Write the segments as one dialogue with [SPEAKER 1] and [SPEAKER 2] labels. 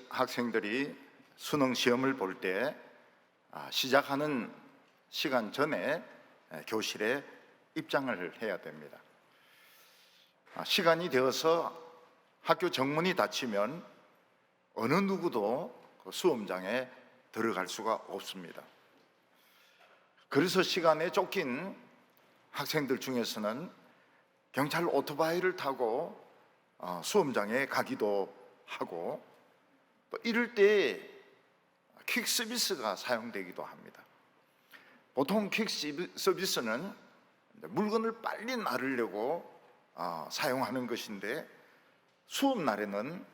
[SPEAKER 1] 학생들이 수능 시험을 볼 때 시작하는 시간 전에 교실에 입장을 해야 됩니다. 시간이 되어서 학교 정문이 닫히면 어느 누구도 그 수험장에 들어갈 수가 없습니다. 그래서 시간에 쫓긴 학생들 중에서는 경찰 오토바이를 타고 수험장에 가기도 하고, 또 이럴 때 퀵 서비스가 사용되기도 합니다. 보통 퀵 서비스는 물건을 빨리 나르려고 사용하는 것인데, 수업 날에는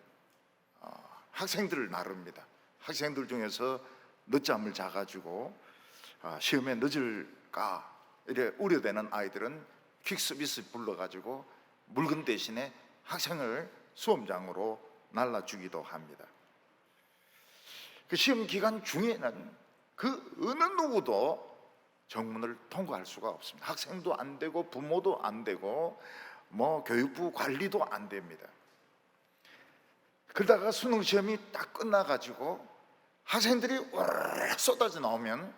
[SPEAKER 1] 학생들을 나릅니다. 학생들 중에서 늦잠을 자가지고 시험에 늦을까 이래 우려되는 아이들은 퀵 서비스 불러가지고 물건 대신에 학생을 수험장으로 날라주기도 합니다. 그 시험 기간 중에는 그 어느 누구도 정문을 통과할 수가 없습니다. 학생도 안 되고 부모도 안 되고 교육부 관리도 안 됩니다. 그러다가 수능 시험이 딱 끝나가지고 학생들이 와르르 쏟아져 나오면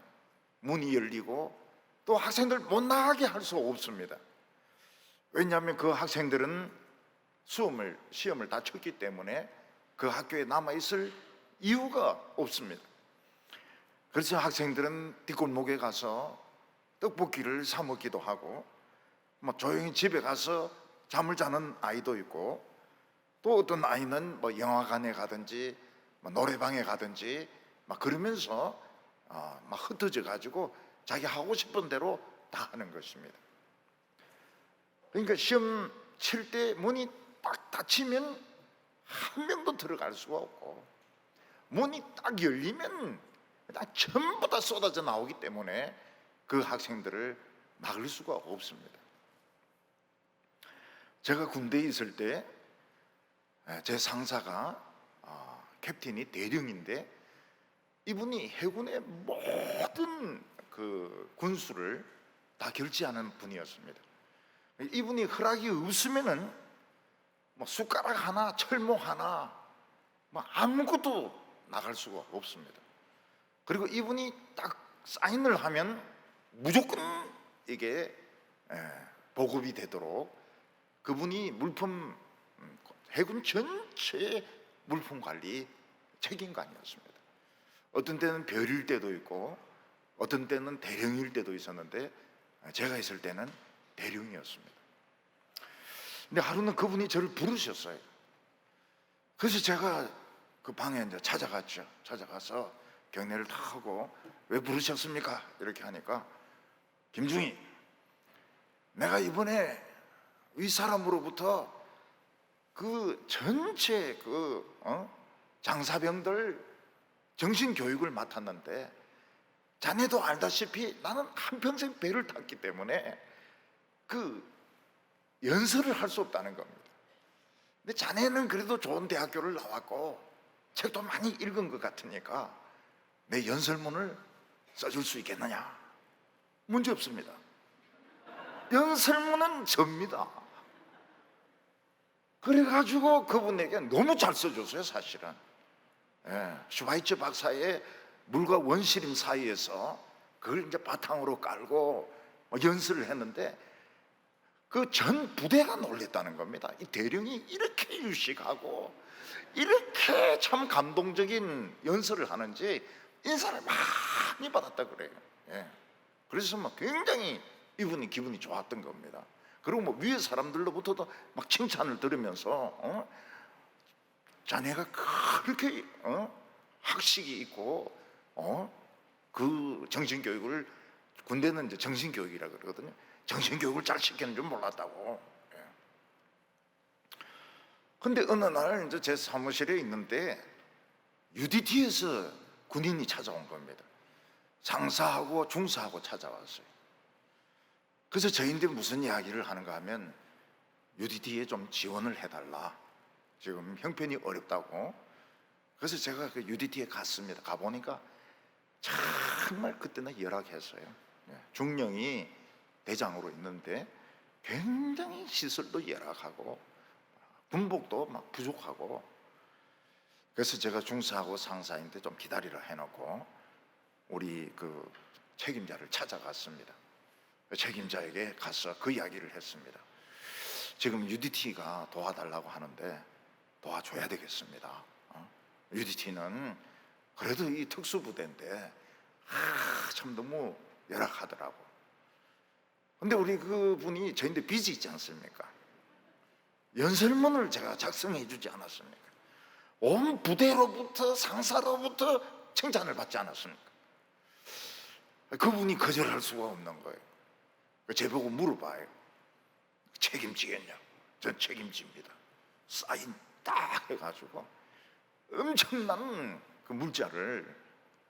[SPEAKER 1] 문이 열리고 또 학생들 못 나가게 할 수 없습니다. 왜냐하면 그 학생들은 시험을 다 쳤기 때문에 그 학교에 남아있을 이유가 없습니다. 그래서 학생들은 뒷골목에 가서 떡볶이를 사 먹기도 하고, 조용히 집에 가서 잠을 자는 아이도 있고, 또 어떤 아이는 영화관에 가든지 노래방에 가든지 그러면서 흩어져 가지고 자기 하고 싶은 대로 다 하는 것입니다. 그러니까 시험 칠 때 문이 딱 닫히면 한 명도 들어갈 수가 없고, 문이 딱 열리면 전부 다 쏟아져 나오기 때문에 그 학생들을 막을 수가 없습니다. 제가 군대에 있을 때 제 상사가 캡틴이 대령인데, 이분이 해군의 모든 그 군수를 다 결제하는 분이었습니다. 이분이 허락이 없으면은 숟가락 하나, 철모 하나, 아무것도 나갈 수가 없습니다. 그리고 이분이 딱 사인을 하면 무조건 이게 보급이 되도록 그분이 해군 전체의 물품 관리 책임관이었습니다. 어떤 때는 별일 때도 있고 어떤 때는 대령일 때도 있었는데, 제가 있을 때는 대령이었습니다. 근데 하루는 그분이 저를 부르셨어요. 그래서 제가 그 방에 이제 찾아갔죠. 찾아가서 경례를 다 하고, 왜 부르셨습니까? 이렇게 하니까, 김중희, 내가 이번에 위 사람으로부터 그 전체 장사병들 정신교육을 맡았는데, 자네도 알다시피 나는 한평생 배를 탔기 때문에 그 연설을 할 수 없다는 겁니다. 근데 자네는 그래도 좋은 대학교를 나왔고 책도 많이 읽은 것 같으니까 내 연설문을 써줄 수 있겠느냐? 문제 없습니다. 연설문은 접니다. 그래가지고 그분에게 너무 잘 써줬어요, 사실은. 슈바이처 박사의 물과 원시림 사이에서 그걸 이제 바탕으로 깔고 연설을 했는데, 그 전 부대가 놀랬다는 겁니다. 이 대령이 이렇게 유식하고 이렇게 참 감동적인 연설을 하는지 인사를 많이 받았다 그래요. 그래서 굉장히 이분이 기분이 좋았던 겁니다. 그리고 위에 사람들로부터도 칭찬을 들으면서 자네가 그렇게 학식이 있고 그 정신교육을, 군대는 이제 정신교육이라 그러거든요. 정신교육을 잘 시키는 줄 몰랐다고. 근데 어느 날 이제 제 사무실에 있는데 UDT에서 군인이 찾아온 겁니다. 상사하고 중사하고 찾아왔어요. 그래서 저희인데 무슨 이야기를 하는가 하면, UDT에 좀 지원을 해달라, 지금 형편이 어렵다고. 그래서 제가 그 UDT에 갔습니다. 가보니까 정말 그때는 열악했어요. 중령이 대장으로 있는데 굉장히 시설도 열악하고 군복도 부족하고, 그래서 제가 중사하고 상사인데 좀 기다리라 해놓고 우리 그 책임자를 찾아갔습니다. 책임자에게 가서 그 이야기를 했습니다. 지금 UDT가 도와달라고 하는데 도와줘야 되겠습니다. UDT는 그래도 이 특수부대인데 참 너무 열악하더라고. 근데 우리 그분이 저희한테 빚이 있지 않습니까? 연설문을 제가 작성해 주지 않았습니까? 온 부대로부터 상사로부터 칭찬을 받지 않았습니까? 그분이 거절할 수가 없는 거예요. 제보고 물어봐요. 책임지겠냐고. 전 책임집니다. 사인 딱 해가지고 엄청난 그 물자를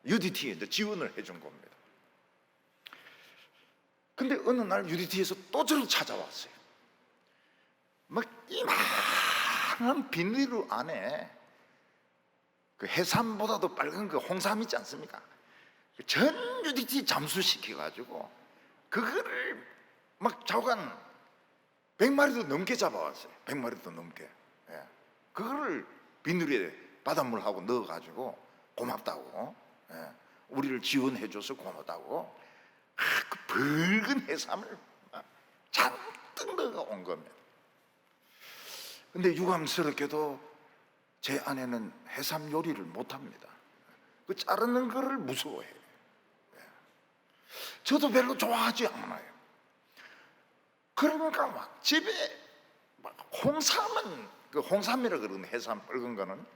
[SPEAKER 1] UDT에 지원을 해준 겁니다. 근데 어느 날 UDT에서 또 저를 찾아왔어요. 막 이만한 비닐로 안에 그 해삼보다도 빨간 그 홍삼 있지 않습니까? 전 UDT 잠수시켜가지고 그거를 막 좌우간 100마리도 넘게 잡아왔어요. 100마리도 넘게. 예. 그거를 비닐에 바닷물하고 넣어가지고 고맙다고, 예. 우리를 지원해줘서 고맙다고 그 붉은 해삼을 잔뜩 넣어온 겁니다. 근데 유감스럽게도 제 아내는 해삼 요리를 못합니다. 그 자르는 거를 무서워해요. 예. 저도 별로 좋아하지 않아요. 그러니까 막 집에 막 홍삼은 그 홍삼이라 그러는 해삼 붉은 거는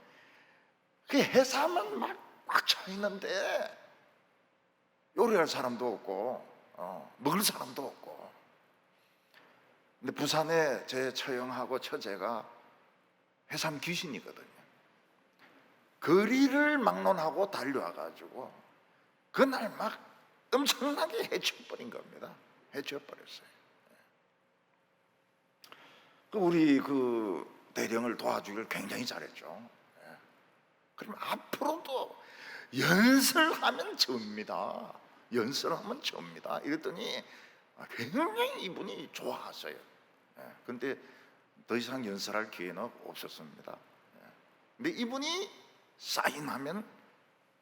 [SPEAKER 1] 그 해삼은 막 꽉 차 있는데 요리할 사람도 없고 먹을 사람도 없고. 근데 부산에 제 처형하고 처제가 해삼 귀신이거든요. 거리를 막론하고 달려와가지고 그날 막 엄청나게 해쳐버린 겁니다. 해쳐버렸어요. 우리 그 대령을 도와주기를 굉장히 잘했죠. 그러면 앞으로도 연설하면 접니다. 연설하면 접니다. 이랬더니 굉장히 이분이 좋아하세요. 근데 더 이상 연설할 기회는 없었습니다. 근데 이분이 사인하면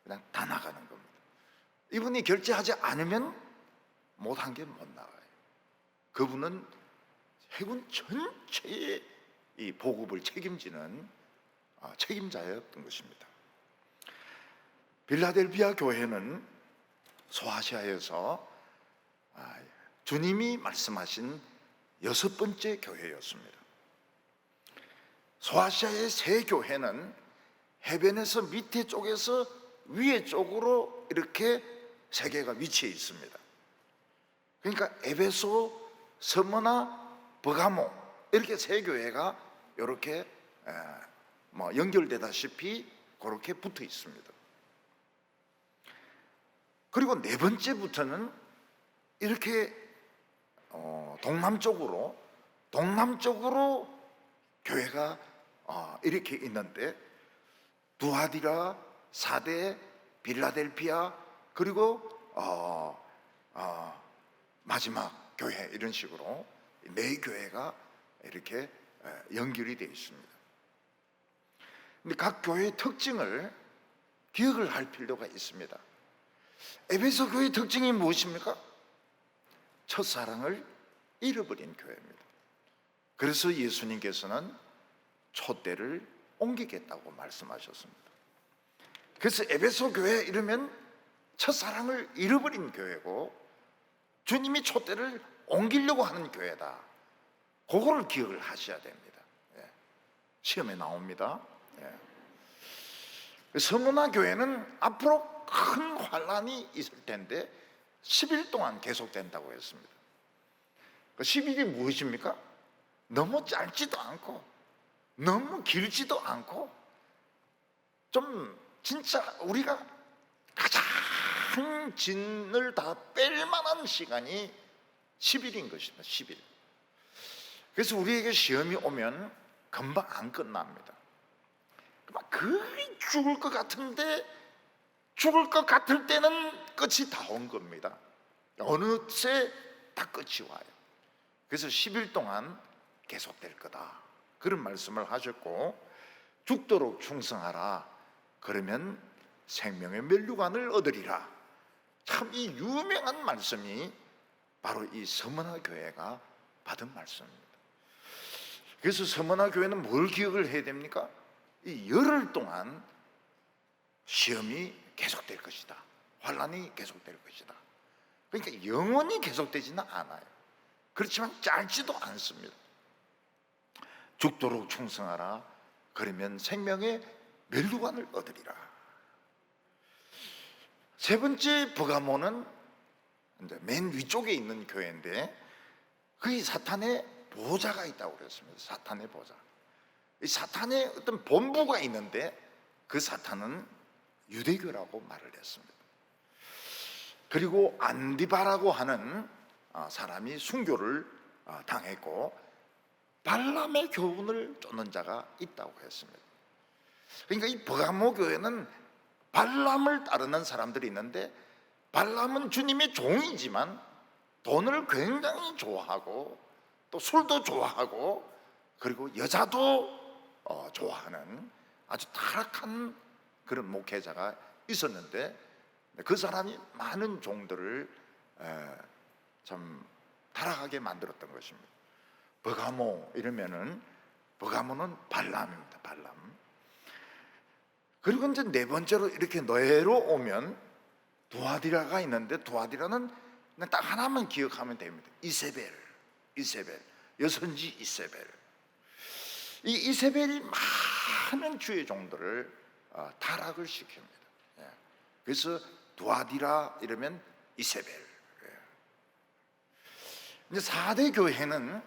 [SPEAKER 1] 그냥 다 나가는 겁니다. 이분이 결제하지 않으면 못한 게 못 나가요. 그분은 해군 전체의 이 보급을 책임지는 책임자였던 것입니다. 빌라델비아 교회는 소아시아에서 주님이 말씀하신 6번째 교회였습니다. 소아시아의 세 교회는 해변에서 밑에 쪽에서 위에 쪽으로 이렇게 세 개가 위치해 있습니다. 그러니까 에베소, 스무나, 버가모 이렇게 세 교회가 이렇게 연결되다시피 그렇게 붙어 있습니다. 그리고 네 번째부터는 이렇게 동남쪽으로 교회가 이렇게 있는데 두아디라, 사데, 빌라델피아 그리고 마지막 교회 이런 식으로 네 교회가 이렇게 연결이 되어 있습니다. 근데 각 교회의 특징을 기억을 할 필요가 있습니다. 에베소 교회의 특징이 무엇입니까? 첫사랑을 잃어버린 교회입니다. 그래서 예수님께서는 촛대를 옮기겠다고 말씀하셨습니다. 그래서 에베소 교회 이러면 첫사랑을 잃어버린 교회고 주님이 촛대를 옮기려고 하는 교회다. 그거를 기억을 하셔야 됩니다. 시험에 나옵니다. 서문화 교회는 앞으로 큰 환란이 있을 텐데 10일 동안 계속된다고 했습니다. 10일이 무엇입니까? 너무 짧지도 않고 너무 길지도 않고 좀 진짜 우리가 가장 진을 다 뺄 만한 시간이 10일인 것입니다. 10일. 그래서 우리에게 시험이 오면 금방 안 끝납니다. 거의 죽을 것 같은데 죽을 것 같을 때는 끝이 다 온 겁니다. 어느새 다 끝이 와요. 그래서 10일 동안 계속될 거다 그런 말씀을 하셨고 죽도록 충성하라 그러면 생명의 면류관을 얻으리라. 참 이 유명한 말씀이 바로 이 서머나 교회가 받은 말씀입니다. 그래서 서머나 교회는 뭘 기억을 해야 됩니까? 이 열흘 동안 시험이 계속될 것이다. 환란이 계속될 것이다. 그러니까 영원히 계속되지는 않아요. 그렇지만 짧지도 않습니다. 죽도록 충성하라. 그러면 생명의 면류관을 얻으리라. 세 번째 버가모는 이제 맨 위쪽에 있는 교회인데, 거기 사탄의 보좌가 있다고 그랬습니다. 사탄의 보좌. 이 사탄의 어떤 본부가 있는데 그 사탄은 유대교라고 말을 했습니다. 그리고 안디바라고 하는 사람이 순교를 당했고 발람의 교훈을 쫓는 자가 있다고 했습니다. 그러니까 이 버가모 교회는 발람을 따르는 사람들이 있는데, 발람은 주님의 종이지만 돈을 굉장히 좋아하고 또 술도 좋아하고 그리고 여자도 좋아하는 아주 타락한 그런 목회자가 있었는데, 그 사람이 많은 종들을 참 타락하게 만들었던 것입니다. 버가모 이러면은, 버가모는 발람입니다. 발람. 그리고 이제 네 번째로 이렇게 너에로 오면 두아디라가 있는데, 두아디라는 그냥 딱 하나만 기억하면 됩니다. 이세벨, 여선지 이세벨. 이 이세벨이 많은 주의 종들을 타락을 시킵니다. 그래서 두아디라 이러면 이세벨. 이제 4대 교회는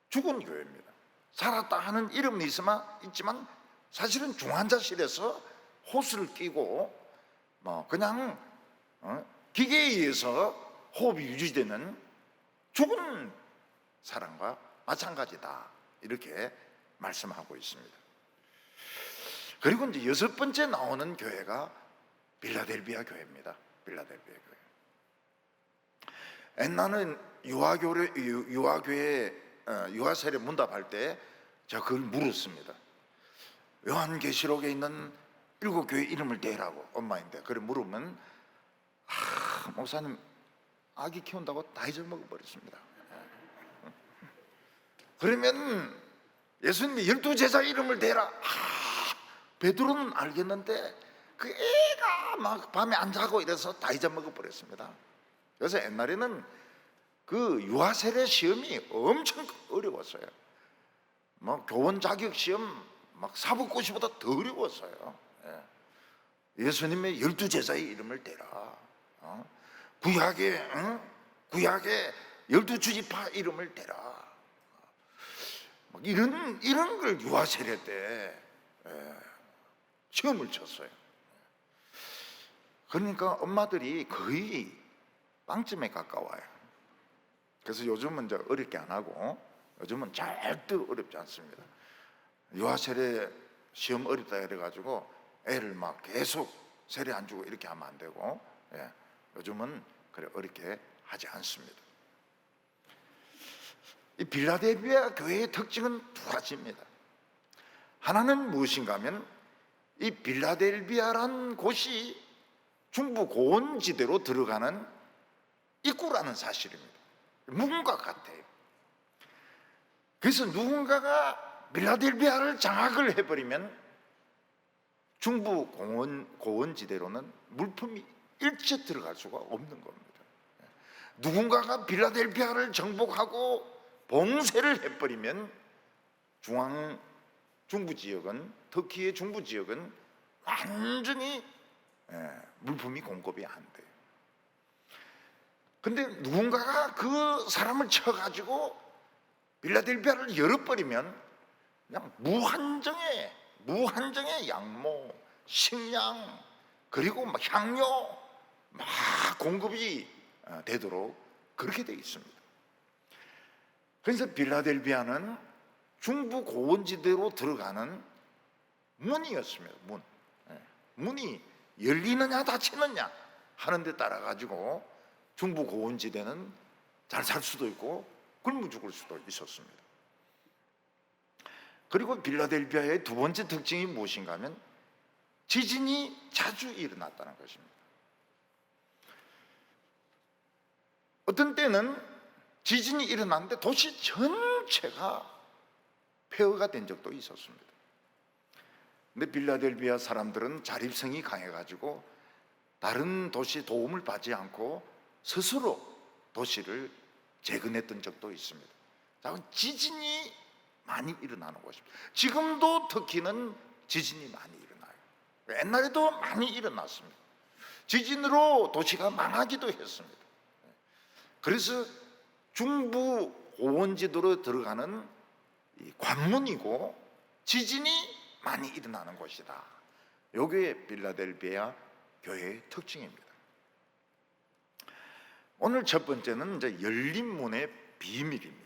[SPEAKER 1] 죽은 교회입니다. 살았다 하는 이름은 있지만 사실은 중환자실에서 호스를 끼고 그냥 기계에 의해서 호흡이 유지되는 죽은 사람과 마찬가지다, 이렇게 말씀하고 있습니다. 그리고 이제 여섯 번째 나오는 교회가 빌라델비아 교회입니다. 빌라델비아 교회. 옛날은 유아 세례 문답할 때 제가 그걸 물었습니다. 요한계시록에 있는 7교회 이름을 대라고, 엄마인데 그걸 물으면 목사님 아기 키운다고 다 잊어먹어 버렸습니다. 그러면 예수님이 12제자 이름을 대라. 베드로는 알겠는데 그 애가 막 밤에 안 자고 이래서 다 잊어먹어 버렸습니다. 그래서 옛날에는 그 유아세례 시험이 엄청 어려웠어요. 교원 자격 시험 막 사법고시보다 더 어려웠어요. 예수님의 12제자의 이름을 대라. 구약의 12주지파 이름을 대라. 이런 걸 유아세례 때 시험을 쳤어요. 그러니까 엄마들이 거의 빵점에 가까워요. 그래서 요즘은 이제 어렵게 안 하고, 요즘은 절대 어렵지 않습니다. 유아세례 시험 어렵다 그래가지고 애를 막 계속 세례 안 주고 이렇게 하면 안 되고, 요즘은 그래 어렵게 하지 않습니다. 이 빌라델비아 교회의 특징은 두 가지입니다. 하나는 무엇인가 하면, 이 빌라델비아란 곳이 중부 고원지대로 들어가는 입구라는 사실입니다. 문과 같아요. 그래서 누군가가 빌라델비아를 장악을 해버리면 중부 고원지대로는 물품이 일체 들어갈 수가 없는 겁니다. 누군가가 빌라델비아를 정복하고 봉쇄를 해버리면 중부 지역은, 터키의 중부 지역은 완전히 물품이 공급이 안 돼요. 근데 누군가가 그 사람을 쳐가지고 빌라델비아를 열어버리면 그냥 무한정의 양모, 식량, 그리고 막 향료 막 공급이 되도록 그렇게 되어 있습니다. 그래서 빌라델비아는 중부 고원지대로 들어가는 문이었습니다. 문이 열리느냐 닫히느냐 하는 데 따라 가지고 중부 고원지대는 잘 살 수도 있고 굶어 죽을 수도 있었습니다. 그리고 빌라델비아의 두 번째 특징이 무엇인가 하면, 지진이 자주 일어났다는 것입니다. 어떤 때는 지진이 일어났는데 도시 전체가 폐허가 된 적도 있었습니다. 근데 빌라델비아 사람들은 자립성이 강해가지고 다른 도시 도움을 받지 않고 스스로 도시를 재건했던 적도 있습니다. 자, 지진이 많이 일어나는 곳입니다. 지금도 터키는 지진이 많이 일어나요. 옛날에도 많이 일어났습니다. 지진으로 도시가 망하기도 했습니다. 그래서 중부 오원지도로 들어가는 관문이고 지진이 많이 일어나는 곳이다. 이게 빌라델비아 교회의 특징입니다. 오늘 첫 번째는 이제 열린 문의 비밀입니다.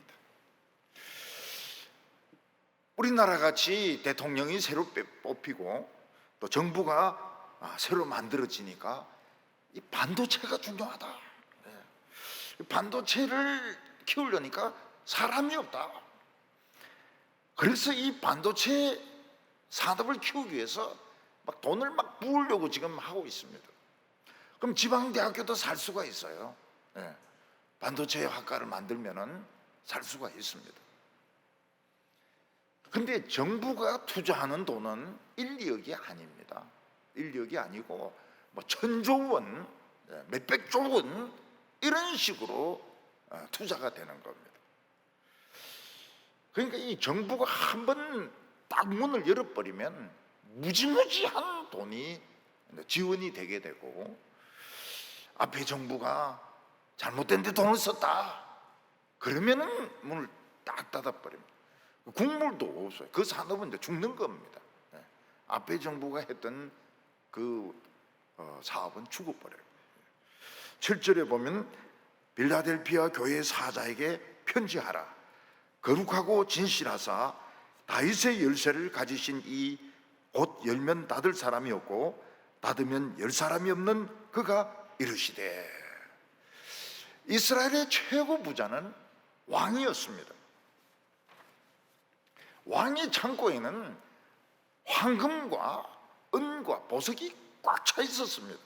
[SPEAKER 1] 우리나라 같이 대통령이 새로 뽑히고 또 정부가 새로 만들어지니까 이 반도체가 중요하다. 반도체를 키우려니까 사람이 없다. 그래서 이 반도체 산업을 키우기 위해서 막 돈을 막 부으려고 지금 하고 있습니다. 그럼 지방대학교도 살 수가 있어요. 반도체 학과를 만들면은 살 수가 있습니다. 근데 정부가 투자하는 돈은 1, 2억이 아닙니다. 1, 2억이 아니고 뭐 천조 원, 몇백조 원 이런 식으로 투자가 되는 겁니다. 그러니까 이 정부가 한번 딱 문을 열어버리면 무지무지한 돈이 지원이 되게 되고, 앞에 정부가 잘못된 데 돈을 썼다 그러면은 문을 딱 닫아버립니다. 국물도 없어요. 그 산업은 이제 죽는 겁니다. 앞에 정부가 했던 그 사업은 죽어버려요. 7절에 보면 빌라델피아 교회 사자에게 편지하라. 거룩하고 진실하사 다윗의 열쇠를 가지신 이 곧 열면 닫을 사람이 없고 닫으면 열 사람이 없는 그가 이르시되. 이스라엘의 최고 부자는 왕이었습니다. 왕의 창고에는 황금과 은과 보석이 꽉 차 있었습니다.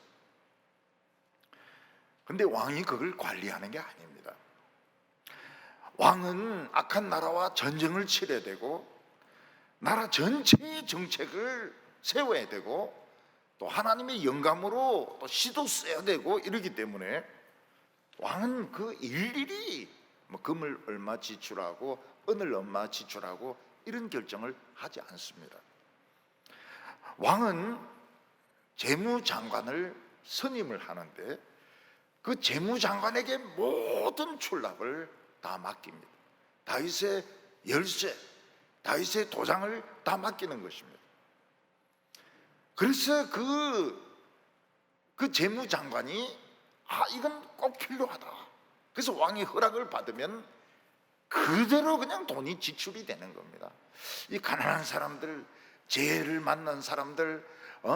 [SPEAKER 1] 근데 왕이 그걸 관리하는 게 아닙니다. 왕은 악한 나라와 전쟁을 치러야 되고 나라 전체의 정책을 세워야 되고 또 하나님의 영감으로 또 시도 써야 되고 이러기 때문에 왕은 그 일일이 뭐 금을 얼마 지출하고 은을 얼마 지출하고 이런 결정을 하지 않습니다. 왕은 재무장관을 선임을 하는데 그 재무장관에게 모든 출납을 다 맡깁니다. 다윗의 열쇠, 다윗의 도장을 다 맡기는 것입니다. 그래서 그 재무장관이 이건 꼭 필요하다. 그래서 왕의 허락을 받으면 그대로 그냥 돈이 지출이 되는 겁니다. 이 가난한 사람들, 재해를 만난 사람들,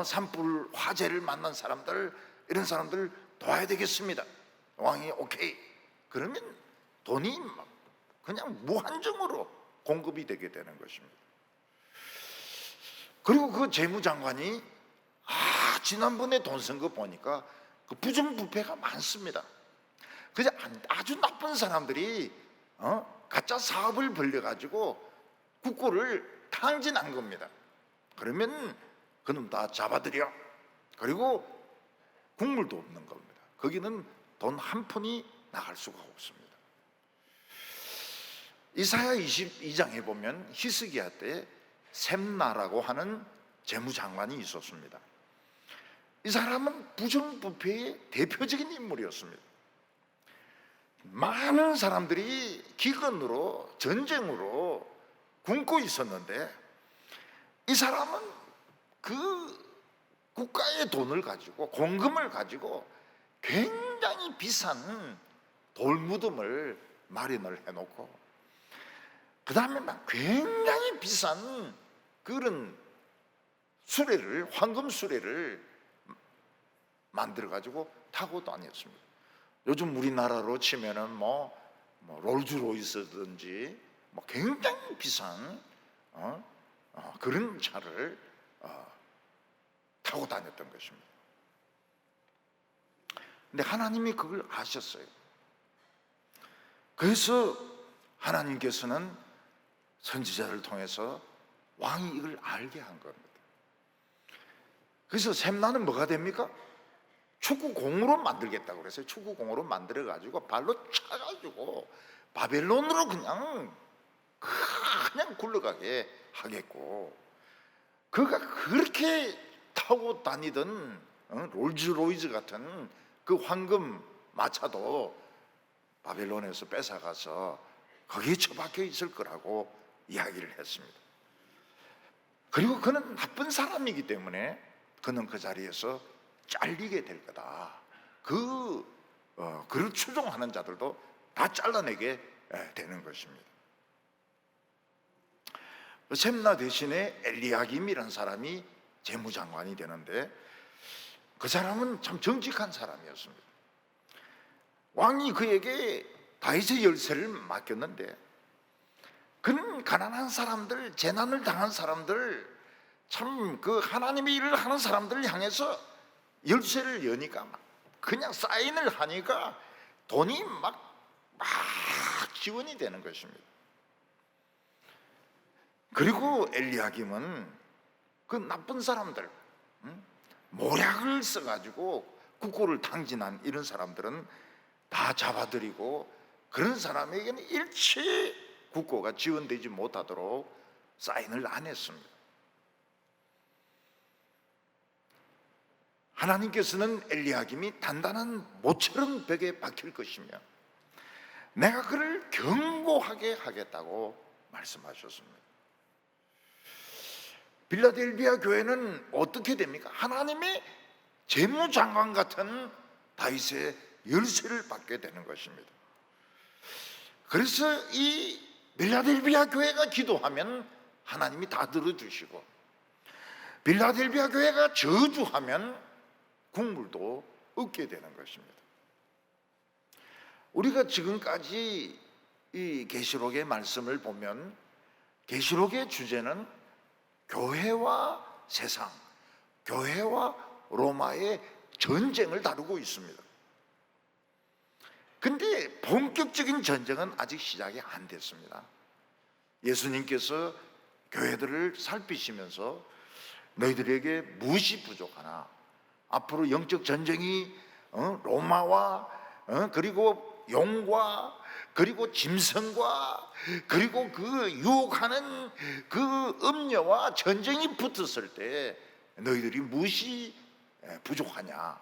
[SPEAKER 1] 산불 화재를 만난 사람들, 이런 사람들 도와야 되겠습니다. 왕이 오케이 그러면 돈이 그냥 무한정으로 공급이 되게 되는 것입니다. 그리고 그 재무장관이 지난번에 돈 쓴 거 보니까 그 부정부패가 많습니다. 그래서 아주 나쁜 사람들이 가짜 사업을 벌려가지고 국고를 탕진한 겁니다. 그러면 그놈 다 잡아들여. 그리고 국물도 없는 겁니다. 거기는 돈 한 푼이 나갈 수가 없습니다. 이사야 22장에 보면 히스기야 때 셈나라고 하는 재무장관이 있었습니다. 이 사람은 부정부패의 대표적인 인물이었습니다. 많은 사람들이 기근으로 전쟁으로 굶고 있었는데 이 사람은 그 국가의 돈을 가지고 공금을 가지고 굉장히 비싼 돌무덤을 마련을 해놓고 그 다음에 막 굉장히 비싼 그런 수레를, 황금 수레를 만들어 가지고 타고 다녔습니다. 요즘 우리나라로 치면은 뭐 롤즈로이스든지 뭐 굉장히 비싼 그런 차를 타고 다녔던 것입니다. 근데 하나님이 그걸 아셨어요. 그래서 하나님께서는 선지자를 통해서 왕이 이걸 알게 한 겁니다. 그래서 샘나는 뭐가 됩니까? 축구공으로 만들겠다고 그랬어요. 축구공으로 만들어가지고 발로 차가지고 바벨론으로 그냥 굴러가게 하겠고, 그가 그렇게 타고 다니던 롤즈로이즈 같은 그 황금 마차도 바벨론에서 뺏어가서 거기에 처박혀 있을 거라고 이야기를 했습니다. 그리고 그는 나쁜 사람이기 때문에 그는 그 자리에서 잘리게 될 거다. 그를 추종하는 자들도 다 잘라내게 되는 것입니다. 셈나 대신에 엘리야김이라는 사람이 재무장관이 되는데, 그 사람은 참 정직한 사람이었습니다. 왕이 그에게 다윗의 열쇠를 맡겼는데, 그는 가난한 사람들, 재난을 당한 사람들, 참 그 하나님의 일을 하는 사람들을 향해서 열쇠를 여니까 그냥 사인을 하니까 돈이 막 지원이 되는 것입니다. 그리고 엘리야김은 그 나쁜 사람들, 모략을 써가지고 국고를 탕진한 이런 사람들은 다 잡아들이고, 그런 사람에게는 일체 국고가 지원되지 못하도록 사인을 안 했습니다. 하나님께서는 엘리야김이 단단한 모처럼 벽에 박힐 것이며 내가 그를 견고하게 하겠다고 말씀하셨습니다. 빌라델비아 교회는 어떻게 됩니까? 하나님의 재무장관 같은 다윗의 열쇠를 받게 되는 것입니다. 그래서 이 빌라델비아 교회가 기도하면 하나님이 다 들어주시고, 빌라델비아 교회가 저주하면 국물도 얻게 되는 것입니다. 우리가 지금까지 이 계시록의 말씀을 보면 계시록의 주제는 교회와 세상, 교회와 로마의 전쟁을 다루고 있습니다. 근데 본격적인 전쟁은 아직 시작이 안 됐습니다. 예수님께서 교회들을 살피시면서 너희들에게 무엇이 부족하나, 앞으로 영적 전쟁이 로마와 그리고 용과 그리고 짐승과 그리고 그 유혹하는 그 음녀와 전쟁이 붙었을 때 너희들이 무엇이 부족하냐,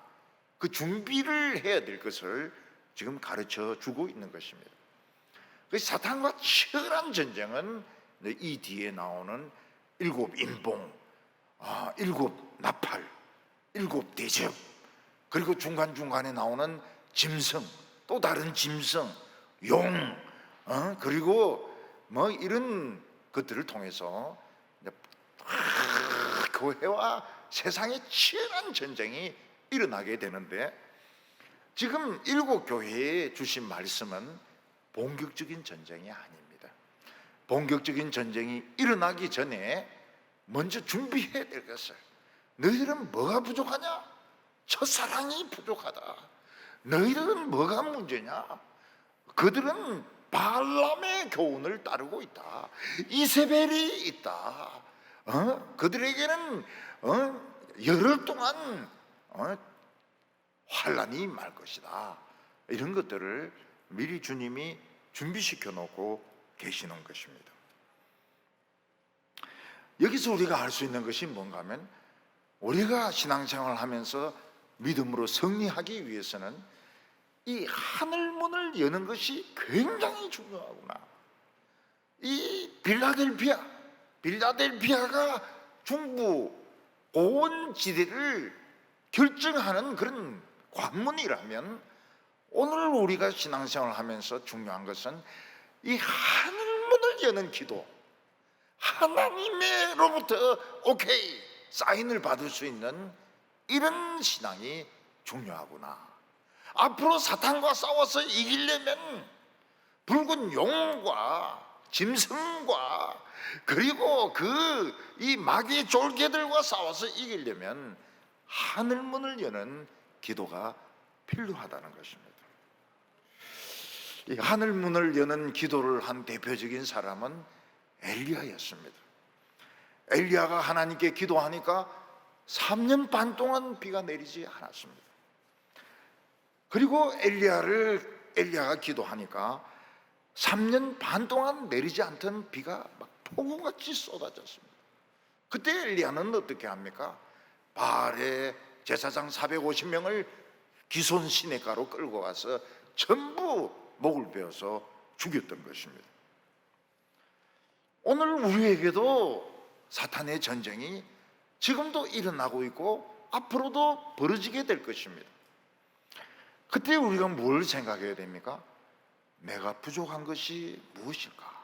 [SPEAKER 1] 그 준비를 해야 될 것을 지금 가르쳐 주고 있는 것입니다. 그 사탄과 치열한 전쟁은 이 뒤에 나오는 일곱 인봉, 일곱 나팔, 일곱 대접, 그리고 중간중간에 나오는 짐승, 또 다른 짐승, 용, 그리고 뭐 이런 것들을 통해서 교회와 세상의 치열한 전쟁이 일어나게 되는데, 지금 일곱 교회에 주신 말씀은 본격적인 전쟁이 아닙니다. 본격적인 전쟁이 일어나기 전에 먼저 준비해야 될 것을, 너희들은 뭐가 부족하냐? 첫사랑이 부족하다. 너희들은 뭐가 문제냐? 그들은 발람의 교훈을 따르고 있다. 이세벨이 있다. 그들에게는 열흘 동안 환란이 임할 것이다. 이런 것들을 미리 주님이 준비시켜 놓고 계시는 것입니다. 여기서 우리가 알 수 있는 것이 뭔가 하면, 우리가 신앙생활을 하면서 믿음으로 승리하기 위해서는 이 하늘문을 여는 것이 굉장히 중요하구나. 이 빌라델비아가 중부 고원지대를 결정하는 그런 관문이라면, 오늘 우리가 신앙생활을 하면서 중요한 것은 이 하늘문을 여는 기도, 하나님으로부터 오케이 사인을 받을 수 있는 이런 신앙이 중요하구나. 앞으로 사탄과 싸워서 이기려면 붉은 용과 짐승과 그리고 이 마귀의 졸개들과 싸워서 이기려면 하늘문을 여는 기도가 필요하다는 것입니다. 이 하늘문을 여는 기도를 한 대표적인 사람은 엘리야였습니다. 엘리야가 하나님께 기도하니까 3년 반 동안 내리지 않았습니다. 그리고 엘리야가 기도하니까 3년 반 동안 내리지 않던 비가 막 폭우같이 쏟아졌습니다. 그때 엘리야는 어떻게 합니까? 바알의 제사장 450명을 기손 시내가로 끌고 와서 전부 목을 베어서 죽였던 것입니다. 오늘 우리에게도 사탄의 전쟁이 지금도 일어나고 있고 앞으로도 벌어지게 될 것입니다. 그때 우리가 뭘 생각해야 됩니까? 내가 부족한 것이 무엇일까?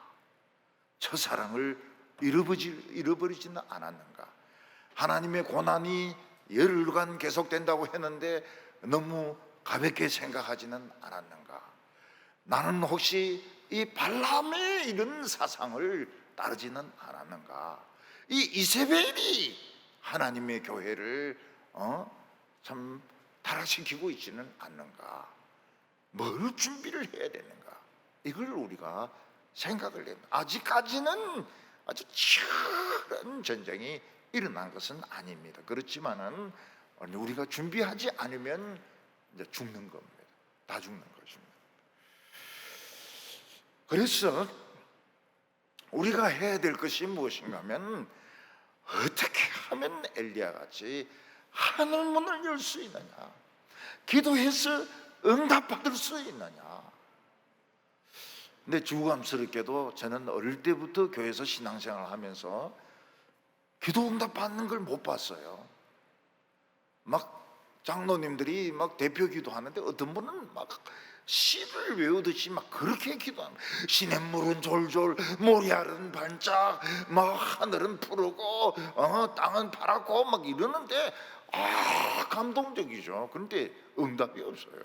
[SPEAKER 1] 첫사랑을 잃어버리지는 않았는가? 하나님의 고난이 열흘간 계속된다고 했는데 너무 가볍게 생각하지는 않았는가? 나는 혹시 이 발람의 이런 사상을 따르지는 않았는가? 이 이세벨이 하나님의 교회를 참 타락시키고 있지는 않는가? 뭘 준비를 해야 되는가? 이걸 우리가 생각을 해야 됩니다. 아직까지는 아주 치열한 전쟁이 일어난 것은 아닙니다. 그렇지만은 우리가 준비하지 않으면 이제 죽는 겁니다. 다 죽는 것입니다. 그래서 우리가 해야 될 것이 무엇인가 하면 어떻게 하면 엘리야 같이 하늘문을 열 수 있느냐, 기도해서 응답받을 수 있느냐. 근데 주감스럽게도 저는 어릴 때부터 교회에서 신앙생활을 하면서 기도 응답 받는 걸 못 봤어요. 막 장로님들이 막 대표 기도하는데 어떤 분은 막 시를 외우듯이 막 그렇게 기도합니다. 시냇물은 졸졸 모리알은 반짝 막 하늘은 푸르고 땅은 파랗고 막 이러는데 감동적이죠. 그런데 응답이 없어요.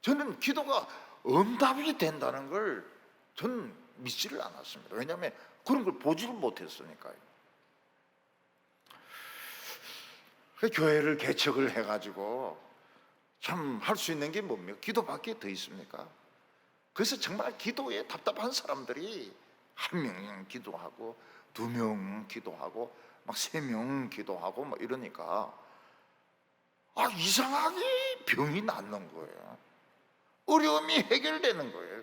[SPEAKER 1] 저는 기도가 응답이 된다는 걸 저는 믿지를 않았습니다. 왜냐하면 그런 걸 보지를 못했으니까요. 교회를 개척을 해가지고 참 할 수 있는 게 뭡니까? 기도밖에 더 있습니까? 그래서 정말 기도에 답답한 사람들이 1명 기도하고 2명 기도하고 막 3명 기도하고 막 이러니까 이상하게 병이 낫는 거예요. 어려움이 해결되는 거예요.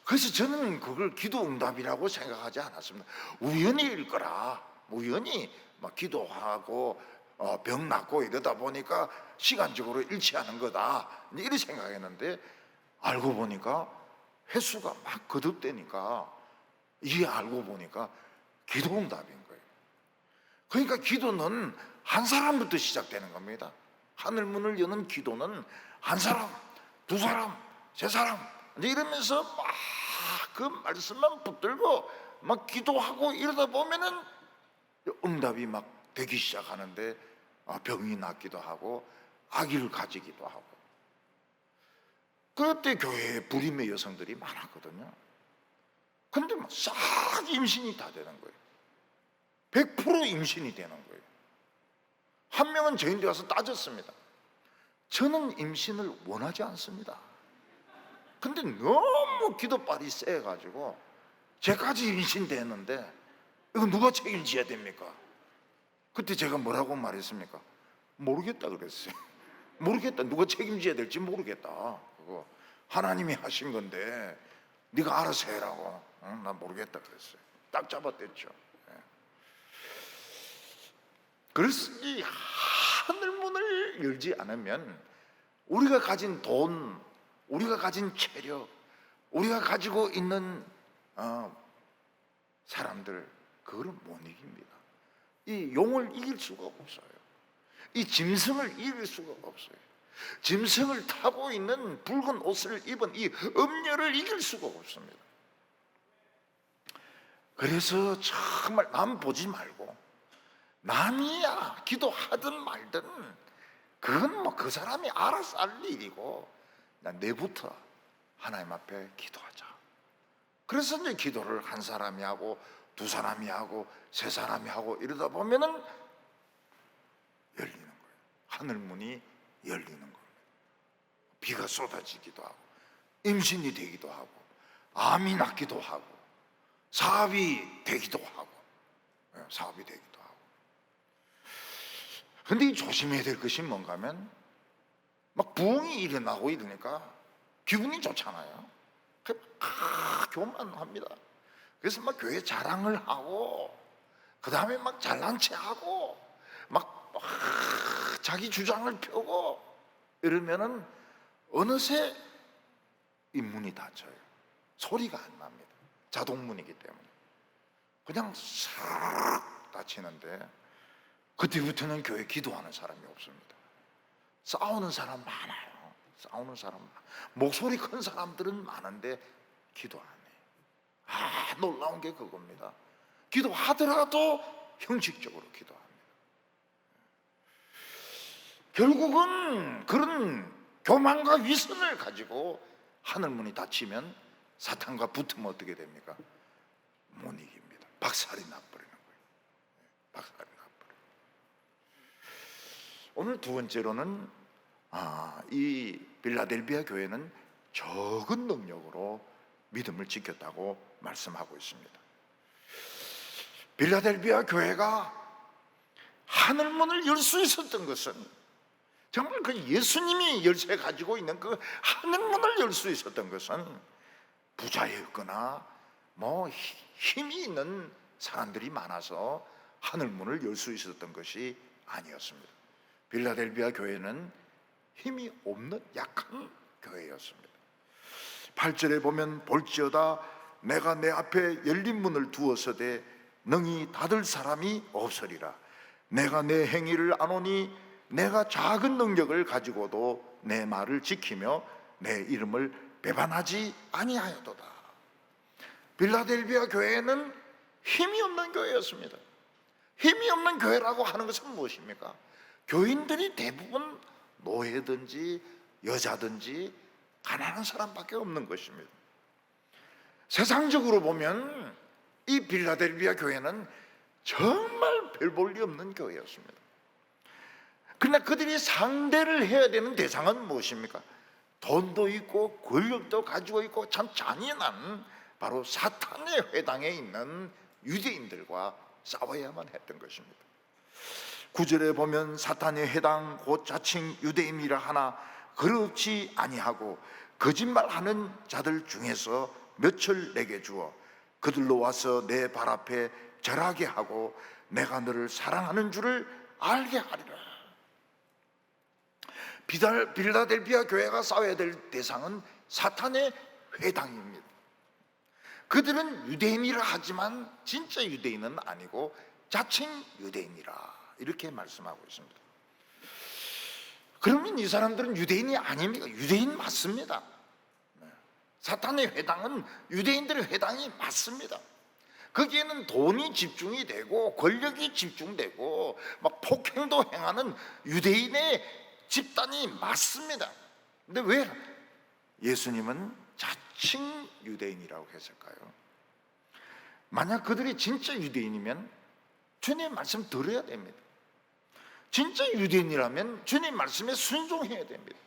[SPEAKER 1] 그래서 저는 그걸 기도 응답이라고 생각하지 않았습니다. 우연히일 거라. 우연히 막 기도하고 병 낫고 이러다 보니까 시간적으로 일치하는 거다 이렇게 생각했는데 알고 보니까 횟수가 막 거듭되니까 이게 알고 보니까 기도 응답인 거예요. 그러니까 기도는 한 사람부터 시작되는 겁니다. 하늘문을 여는 기도는 한 사람, 2사람, 3사람 이러면서 막 그 말씀만 붙들고 막 기도하고 이러다 보면은 응답이 막 되기 시작하는데 병이 낫기도 하고 아기를 가지기도 하고. 그때 교회에 불임의 여성들이 많았거든요. 근데 막 싹 임신이 다 되는 거예요. 100% 임신이 되는 거예요. 한 명은 저희한테 와서 따졌습니다. 저는 임신을 원하지 않습니다. 근데 너무 기도빨이 세가지고 제까지 임신됐는데 이거 누가 책임져야 됩니까? 그때 제가 뭐라고 말했습니까? 모르겠다 그랬어요. 모르겠다. 누가 책임져야 될지 모르겠다. 그거 하나님이 하신 건데 네가 알아서 해라고. 난 모르겠다 그랬어요. 딱 잡아댔죠. 그래서 이 하늘문을 열지 않으면 우리가 가진 돈, 우리가 가진 체력, 우리가 가지고 있는 사람들 그거를 못 이깁니다. 이 용을 이길 수가 없어요. 이 짐승을 이길 수가 없어요. 짐승을 타고 있는 붉은 옷을 입은 이 음녀를 이길 수가 없습니다. 그래서 정말 남 보지 말고 남이야 기도하든 말든 그건 뭐 그 사람이 알아서 할 일이고 난 내부터 하나님 앞에 기도하자. 그래서 이제 기도를 한 사람이 하고 2사람이 하고 3사람이 하고 이러다 보면은 열려요. 하늘문이 열리는 겁니다. 비가 쏟아지기도 하고, 임신이 되기도 하고, 암이 낫기도 하고, 사업이 되기도 하고, 사업이 되기도 하고. 근데 조심해야 될 것이 뭔가 하면 막 부흥이 일어나고 이러니까 기분이 좋잖아요. 교만합니다. 그래서 막 교회 자랑을 하고, 그 다음에 막 잘난 체 하고, 막 자기 주장을 펴고 이러면은 어느새 이 문이 닫혀요. 소리가 안 납니다. 자동문이기 때문에 그냥 싹 닫히는데, 그때부터는 교회 기도하는 사람이 없습니다. 싸우는 사람 많아요. 싸우는 사람 목소리 큰 사람들은 많은데 기도 안 해요. 놀라운 게 그겁니다. 기도하더라도 형식적으로 기도합니다. 결국은 그런 교만과 위선을 가지고 하늘문이 닫히면 사탄과 붙으면 어떻게 됩니까? 못 이깁니다. 박살이 나버리는 거예요. 박살이 나버려요. 오늘 두 번째로는 이 빌라델비아 교회는 적은 능력으로 믿음을 지켰다고 말씀하고 있습니다. 빌라델비아 교회가 하늘문을 열 수 있었던 것은 정말 그 예수님이 열쇠 가지고 있는 그 하늘문을 열 수 있었던 것은 부자였거나 뭐 힘이 있는 사람들이 많아서 하늘문을 열 수 있었던 것이 아니었습니다. 빌라델비아 교회는 힘이 없는 약한 교회였습니다. 8절에 보면 볼지어다 내가 내 앞에 열린 문을 두었으되 능히 닫을 사람이 없으리라. 내가 내 행위를 아노니 내가 작은 능력을 가지고도 내 말을 지키며 내 이름을 배반하지 아니하였도다. 빌라델비아 교회는 힘이 없는 교회였습니다. 힘이 없는 교회라고 하는 것은 무엇입니까? 교인들이 대부분 노예든지 여자든지 가난한 사람밖에 없는 것입니다. 세상적으로 보면 이 빌라델비아 교회는 정말 별 볼 일 없는 교회였습니다. 그러나 그들이 상대를 해야 되는 대상은 무엇입니까? 돈도 있고 권력도 가지고 있고 참 잔인한 바로 사탄의 회당에 있는 유대인들과 싸워야만 했던 것입니다. 9절에 보면 사탄의 회당 곧 자칭 유대인이라 하나 그렇지 아니하고 거짓말하는 자들 중에서 몇을 내게 주어 그들로 와서 내 발 앞에 절하게 하고 내가 너를 사랑하는 줄을 알게 하리라. 빌라델비아 교회가 싸워야 될 대상은 사탄의 회당입니다. 그들은 유대인이라 하지만 진짜 유대인은 아니고 자칭 유대인이라 이렇게 말씀하고 있습니다. 그러면 이 사람들은 유대인이 아닙니까? 유대인 맞습니다. 사탄의 회당은 유대인들의 회당이 맞습니다. 거기에는 돈이 집중이 되고 권력이 집중되고 막 폭행도 행하는 유대인의 집단이 맞습니다. 근데 왜 예수님은 자칭 유대인이라고 했을까요? 만약 그들이 진짜 유대인이면 주님 말씀 들어야 됩니다. 진짜 유대인이라면 주님 말씀에 순종해야 됩니다.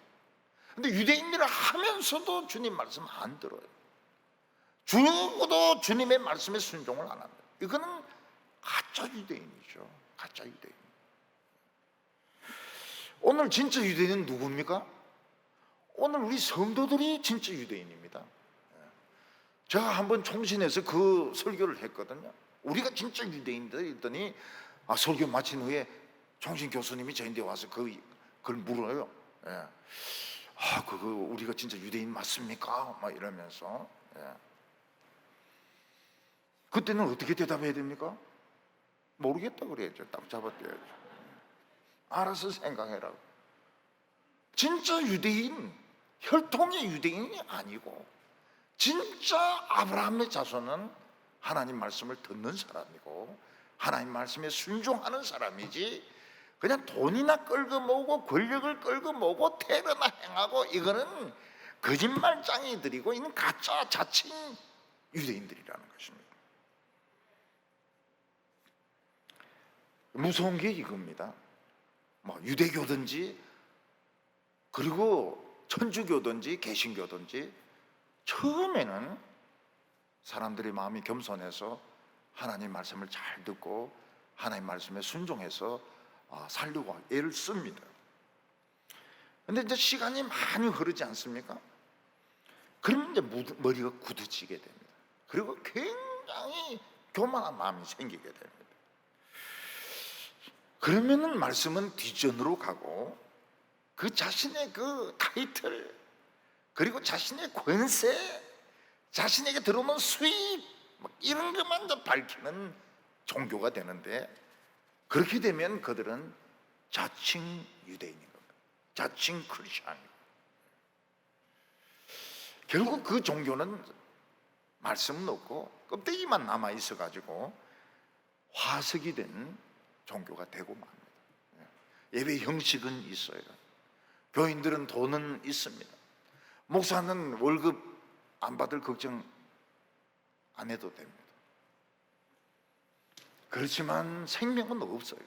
[SPEAKER 1] 근데 유대인이라 하면서도 주님 말씀 안 들어요. 죽어도 주님의 말씀에 순종을 안 합니다. 이거는 가짜 유대인이죠. 가짜 유대인. 오늘 진짜 유대인은 누굽니까? 오늘 우리 성도들이 진짜 유대인입니다. 제가 한번 총신에서 그 설교를 했거든요. 우리가 진짜 유대인들 했더니 설교 마친 후에 총신 교수님이 저한테 와서 그걸 물어요. 그거 우리가 진짜 유대인 맞습니까? 막 이러면서. 그때는 어떻게 대답해야 됩니까? 모르겠다 그래야죠. 딱 잡아떼야죠. 알아서 생각해라고. 진짜 유대인, 혈통의 유대인이 아니고 진짜 아브라함의 자손은 하나님 말씀을 듣는 사람이고 하나님 말씀에 순종하는 사람이지, 그냥 돈이나 끌고 모으고 권력을 끌고 모으고 테러나 행하고 이거는 거짓말장이들이고 이는 가짜 자칭 유대인들이라는 것입니다. 무서운 게 이겁니다. 뭐 유대교든지 그리고 천주교든지 개신교든지 처음에는 사람들의 마음이 겸손해서 하나님 말씀을 잘 듣고 하나님 말씀에 순종해서 살려고 애를 씁니다. 근데 이제 시간이 많이 흐르지 않습니까? 그러면 이제 머리가 굳어지게 됩니다. 그리고 굉장히 교만한 마음이 생기게 됩니다. 그러면은 말씀은 뒷전으로 가고 그 자신의 그 타이틀 그리고 자신의 권세 자신에게 들어오는 수입 이런 것만 이제 밝히는 종교가 되는데, 그렇게 되면 그들은 자칭 유대인인 겁니다. 자칭 크리스천이고, 결국 그 종교는 말씀은 없고 껍데기만 남아 있어 가지고 화석이 된 종교가 되고 맙니다. 예배 형식은 있어요. 교인들은 돈은 있습니다. 목사는 월급 안 받을 걱정 안 해도 됩니다. 그렇지만 생명은 없어요.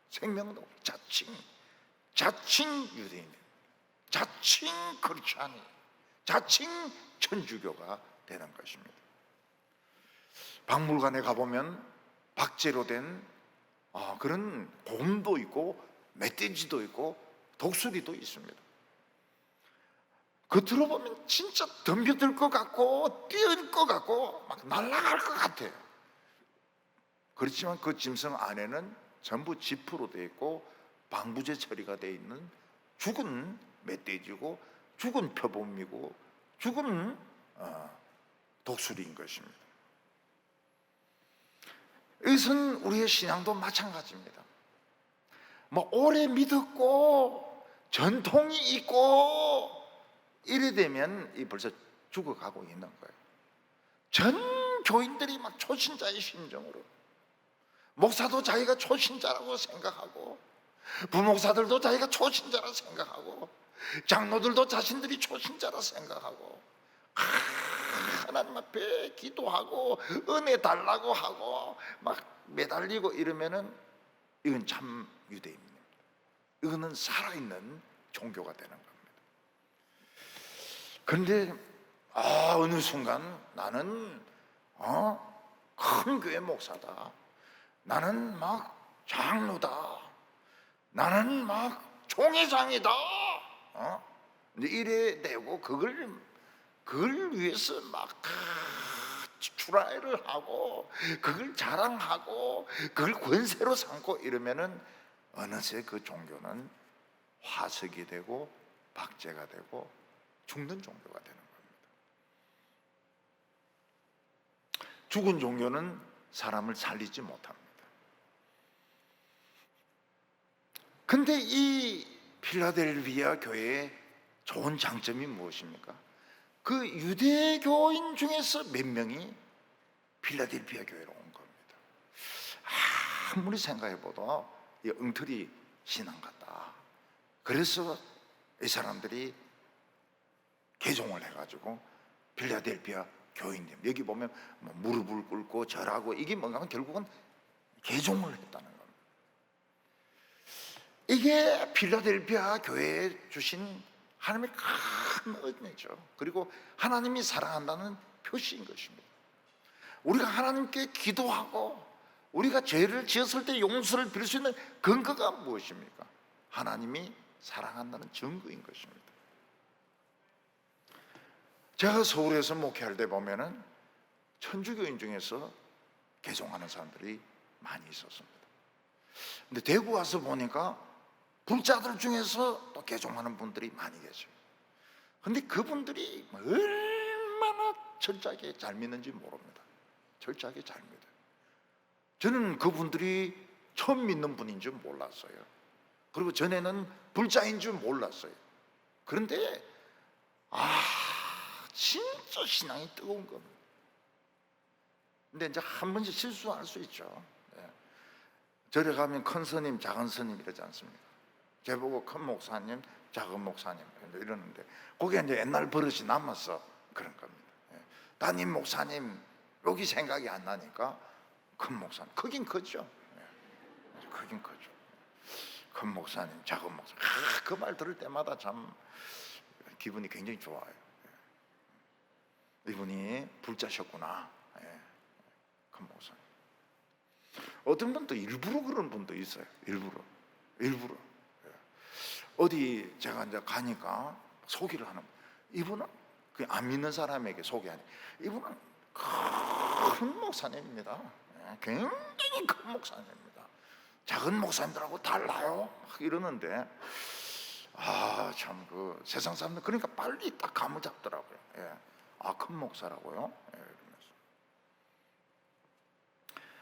[SPEAKER 1] 생명은 없어요. 자칭 유대인, 자칭 크리스천이, 자칭 천주교가 되는 것입니다. 박물관에 가보면 박제로 된 그런 곰도 있고 멧돼지도 있고 독수리도 있습니다. 겉으로 보면 진짜 덤벼들 것 같고 뛰어들 것 같고 막 날아갈 것 같아요. 그렇지만 그 짐승 안에는 전부 지프로 되어 있고 방부제 처리가 되어 있는 죽은 멧돼지고 죽은 표범이고 죽은 독수리인 것입니다. 이것은 우리의 신앙도 마찬가지입니다. 뭐 오래 믿었고 전통이 있고 이래 되면 벌써 죽어가고 있는 거예요. 전 교인들이 막 초신자의 심정으로, 목사도 자기가 초신자라고 생각하고 부목사들도 자기가 초신자라 생각하고 장로들도 자신들이 초신자라 생각하고 하나님 앞에 기도하고 은혜 달라고 하고 막 매달리고 이러면은 이건 참 유대인입니다. 이거는 살아있는 종교가 되는 겁니다. 그런데 어느 순간 나는 큰 교회 목사다, 나는 막 장로다, 나는 막 총회장이다, 근데 이래 되고 그걸 위해서 막 출하를 하고 그걸 자랑하고 그걸 권세로 삼고 이러면은 어느새 그 종교는 화석이 되고 박제가 되고 죽는 종교가 되는 겁니다. 죽은 종교는 사람을 살리지 못합니다. 근데 이 필라델피아 교회의 좋은 장점이 무엇입니까? 그 유대교인 중에서 몇 명이 필라델피아 교회로 온 겁니다. 아무리 생각해봐도 이 엉터리 신앙 같다. 그래서 이 사람들이 개종을 해가지고 필라델피아 교인들, 여기 보면 뭐 무릎을 꿇고 절하고 이게 뭔가 하면 결국은 개종을 했다는 겁니다. 이게 필라델피아 교회에 주신 하나님의 큰 은혜죠. 그리고 하나님이 사랑한다는 표시인 것입니다. 우리가 하나님께 기도하고 우리가 죄를 지었을 때 용서를 빌 수 있는 근거가 무엇입니까? 하나님이 사랑한다는 증거인 것입니다. 제가 서울에서 목회할 때 보면은 천주교인 중에서 개종하는 사람들이 많이 있었습니다. 근데 대구 와서 보니까 불자들 중에서 또 개종하는 분들이 많이 계세요. 근데 그분들이 얼마나 철저하게 잘 믿는지 모릅니다. 철저하게 잘 믿어요. 저는 그분들이 처음 믿는 분인 줄 몰랐어요. 그리고 전에는 불자인 줄 몰랐어요. 그런데 진짜 신앙이 뜨거운 겁니다. 근데 이제 한 번씩 실수할 수 있죠. 절에 가면 큰 스님, 작은 스님 이러지 않습니까? 제보고 큰 목사님, 작은 목사님 이러는데 그게 이제 옛날 버릇이 남아서 그런 겁니다. 담임 목사님 여기 생각이 안 나니까 큰 목사님, 크긴 크죠. 크긴 크죠. 큰 목사님, 작은 목사님, 그 말 들을 때마다 참 기분이 굉장히 좋아요. 이분이 불자셨구나. 예, 큰 목사님. 어떤 분도 일부러 그런 분도 있어요. 일부러. 예. 어디 제가 이제 가니까 소개를 하는, 이분은 그냥 안 믿는 사람에게 소개하니, 이분은 큰 목사님입니다. 예, 굉장히 큰 목사님입니다. 작은 목사님들하고 달라요. 막 이러는데, 참 그 세상 사람들 그러니까 빨리 딱 감을 잡더라고요. 예. 큰 목사라고요. 예, 이러면서.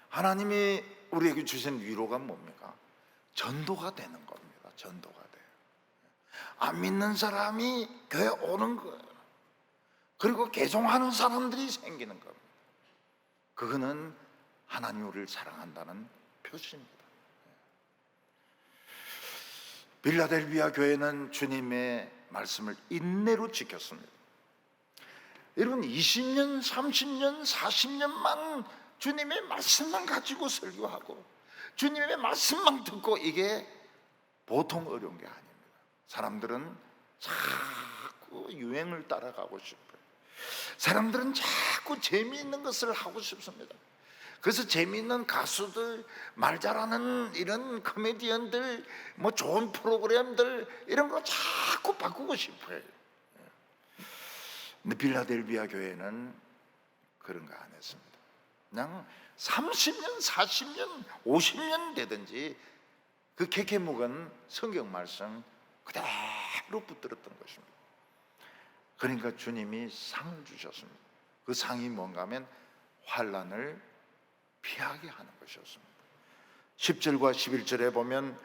[SPEAKER 1] 하나님이 우리에게 주신 위로가 뭡니까? 전도가 되는 겁니다. 전도가 돼요. 안 믿는 사람이 교회 오는 거예요. 그리고 개종하는 사람들이 생기는 겁니다. 그거는 하나님 우리를 사랑한다는 표시입니다. 빌라델비아 교회는 주님의 말씀을 인내로 지켰습니다. 여러분, 20년, 30년, 40년만 주님의 말씀만 가지고 설교하고 주님의 말씀만 듣고, 이게 보통 어려운 게 아닙니다. 사람들은 자꾸 유행을 따라가고 싶어요. 사람들은 자꾸 재미있는 것을 하고 싶습니다. 그래서 재미있는 가수들, 말 잘하는 이런 코미디언들, 뭐 좋은 프로그램들, 이런 거 자꾸 바꾸고 싶어요. 근데 빌라델비아 교회는 그런 거 안 했습니다. 그냥 30년, 40년, 50년 되든지 그 캐캐 묵은 성경 말씀 그대로 붙들었던 것입니다. 그러니까 주님이 상을 주셨습니다. 그 상이 뭔가 하면 환난을 피하게 하는 것이었습니다. 10절과 11절에 보면,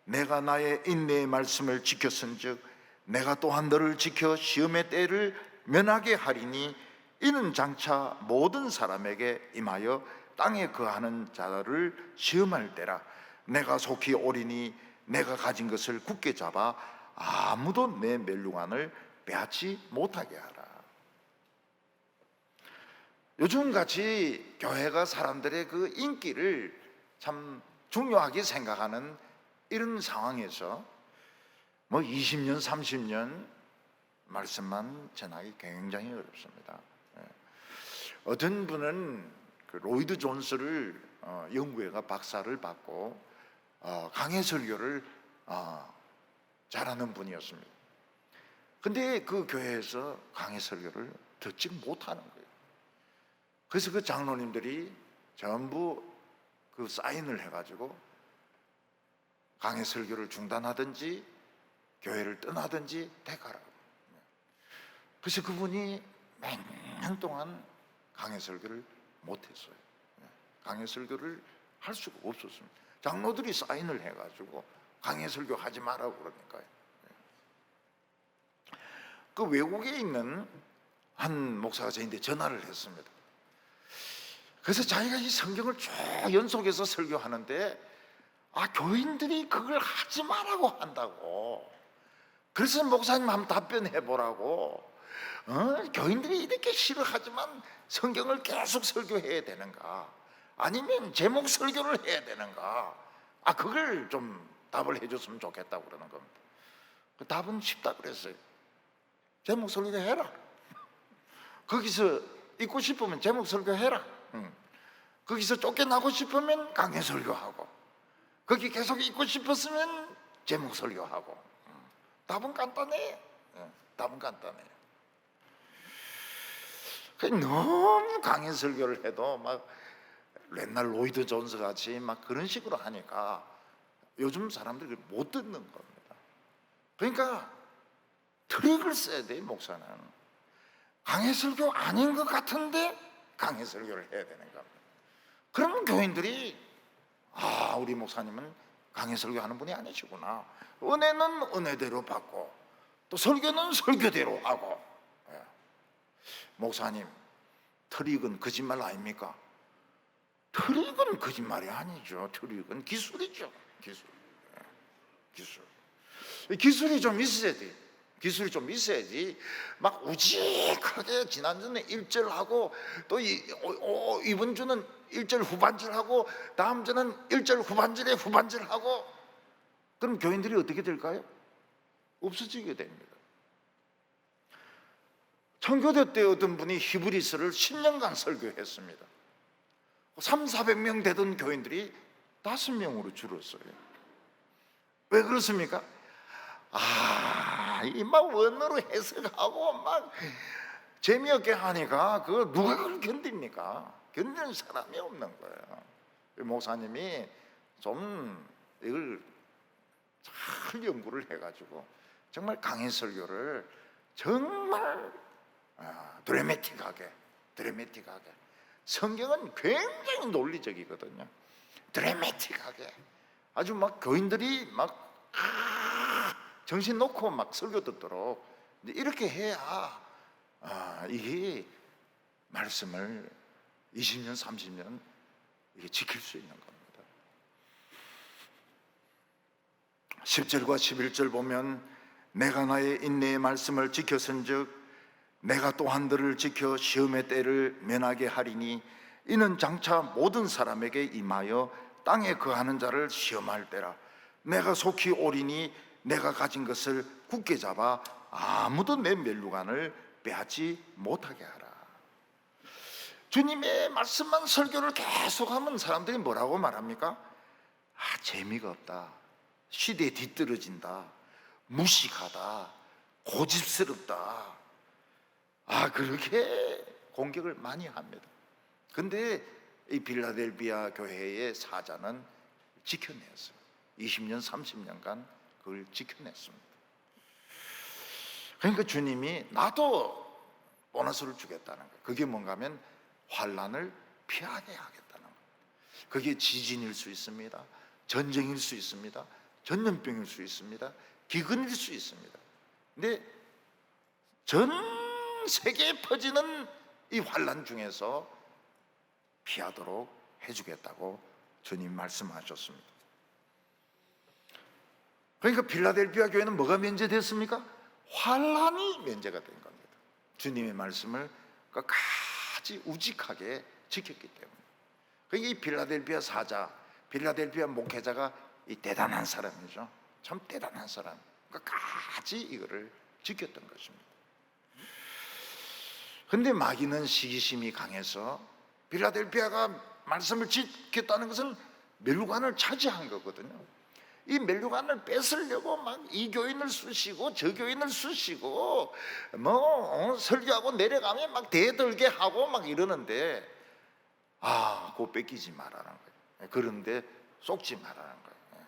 [SPEAKER 1] 내가 나의 인내의 말씀을 지켰은즉 내가 또한 너를 지켜 시험의 때를 면하게 하리니 이는 장차 모든 사람에게 임하여 땅에 거하는 자를 시험할 때라. 내가 속히 오리니 내가 가진 것을 굳게 잡아 아무도 내 멸류관을 빼앗지 못하게 하라. 요즘같이 교회가 사람들의 그 인기를 참 중요하게 생각하는 이런 상황에서 뭐 20년, 30년 말씀만 전하기 굉장히 어렵습니다. 어떤 분은 그 로이드 존스를 영국에가 박사를 받고 강해 설교를 잘하는 분이었습니다. 근데 그 교회에서 강해 설교를 듣지 못하는 거예요. 그래서 그 장로님들이 전부 그 사인을 해가지고 강해 설교를 중단하든지 교회를 떠나든지 택하라고. 그래서 그분이 몇 년 동안 강해 설교를 못했어요. 강해 설교를 할 수가 없었습니다. 장로들이 사인을 해가지고 강해 설교 하지 말라고 그러니까요. 그 외국에 있는 한 목사가 저한테 전화를 했습니다. 그래서 자기가 이 성경을 쭉 연속해서 설교하는데 교인들이 그걸 하지 말라고 한다고. 그래서 목사님 한번 답변해 보라고. 교인들이 이렇게 싫어하지만 성경을 계속 설교해야 되는가, 아니면 제목 설교를 해야 되는가? 그걸 좀 답을 해줬으면 좋겠다고 그러는 겁니다. 그 답은 쉽다 그랬어요. 제목 설교해라. 거기서 있고 싶으면 제목 설교해라. 거기서 쫓겨나고 싶으면 강해 설교하고, 거기 계속 있고 싶었으면 제목 설교하고. 답은 간단해. 답은 간단해. 너무 강해 설교를 해도 막 옛날 로이드 존스 같이 막 그런 식으로 하니까 요즘 사람들이 못 듣는 겁니다. 그러니까 트릭을 써야 돼. 목사는 강해 설교 아닌 것 같은데 강해 설교를 해야 되는 겁니다. 그러면 교인들이 우리 목사님은 강해 설교하는 분이 아니시구나. 은혜는 은혜대로 받고 또 설교는 설교대로 하고. 목사님, 트릭은 거짓말 아닙니까? 트릭은 거짓말이 아니죠. 트릭은 기술이죠. 기술이 좀 있어야 돼. 기술이 좀 있어야지 막 우직하게 지난주는 1절하고 또 이번 주는 1절 후반절하고 다음 주는 1절 후반절에 후반절하고 그럼 교인들이 어떻게 될까요? 없어지게 됩니다. 청교도 때 어떤 분이 히브리서를 10년간 설교했습니다. 300~400명 되던 교인들이 5명으로 줄었어요. 왜 그렇습니까? 이 막 원어로 해석하고 막 재미없게 하니까 그거 누가 그걸 견딥니까? 견디는 사람이 없는 거예요. 목사님이 좀 이걸 잘 연구를 해가지고 정말 강의 설교를 정말 드라마틱하게 성경은 굉장히 논리적이거든요. 드라마틱하게 아주 막 교인들이 막 정신 놓고 막 설교 듣도록 이렇게 해야 이게 말씀을 20년 30년 이게 지킬 수 있는 겁니다. 10절과 11절 보면 내가 나의 인내의 말씀을 지켰은즉 내가 또한 너를 지켜 시험의 때를 면하게 하리니 이는 장차 모든 사람에게 임하여 땅에 거하는 자를 시험할 때라. 내가 속히 오리니 내가 가진 것을 굳게 잡아 아무도 내 멸류관을 빼앗지 못하게 하라. 주님의 말씀만 설교를 계속하면 사람들이 뭐라고 말합니까? 재미가 없다, 시대에 뒤떨어진다, 무식하다, 고집스럽다, 그렇게 공격을 많이 합니다. 근데 이 빌라델비아 교회의 사자는 지켜냈어요. 20년 30년간 그걸 지켜냈습니다. 그러니까 주님이 나도 보너스를 주겠다는 거예요. 그게 뭔가 하면 환난을 피하게 하겠다는 거예요. 그게 지진일 수 있습니다, 전쟁일 수 있습니다, 전염병일 수 있습니다, 기근일 수 있습니다. 근데 전 세계에 퍼지는 이 환난 중에서 피하도록 해주겠다고 주님 말씀하셨습니다. 그러니까 필라델피아 교회는 뭐가 면제됐습니까? 환난이 면제가 된 겁니다. 주님의 말씀을 끝까지 우직하게 지켰기 때문에. 그러니까 이 필라델피아 사자, 필라델피아 목회자가 이 대단한 사람이죠. 참 대단한 사람. 끝까지 이거를 지켰던 것입니다. 근데 마귀는 시기심이 강해서 필라델피아가 말씀을 지켰다는 것은 멸류관을 차지한 거거든요. 이 멸류관을 뺏으려고 막 이 교인을 쑤시고 저 교인을 쑤시고 설교하고 내려가면 막 대들게 하고 막 이러는데 그거 뺏기지 말라는 거예요. 그런데 속지 말라는 거예요.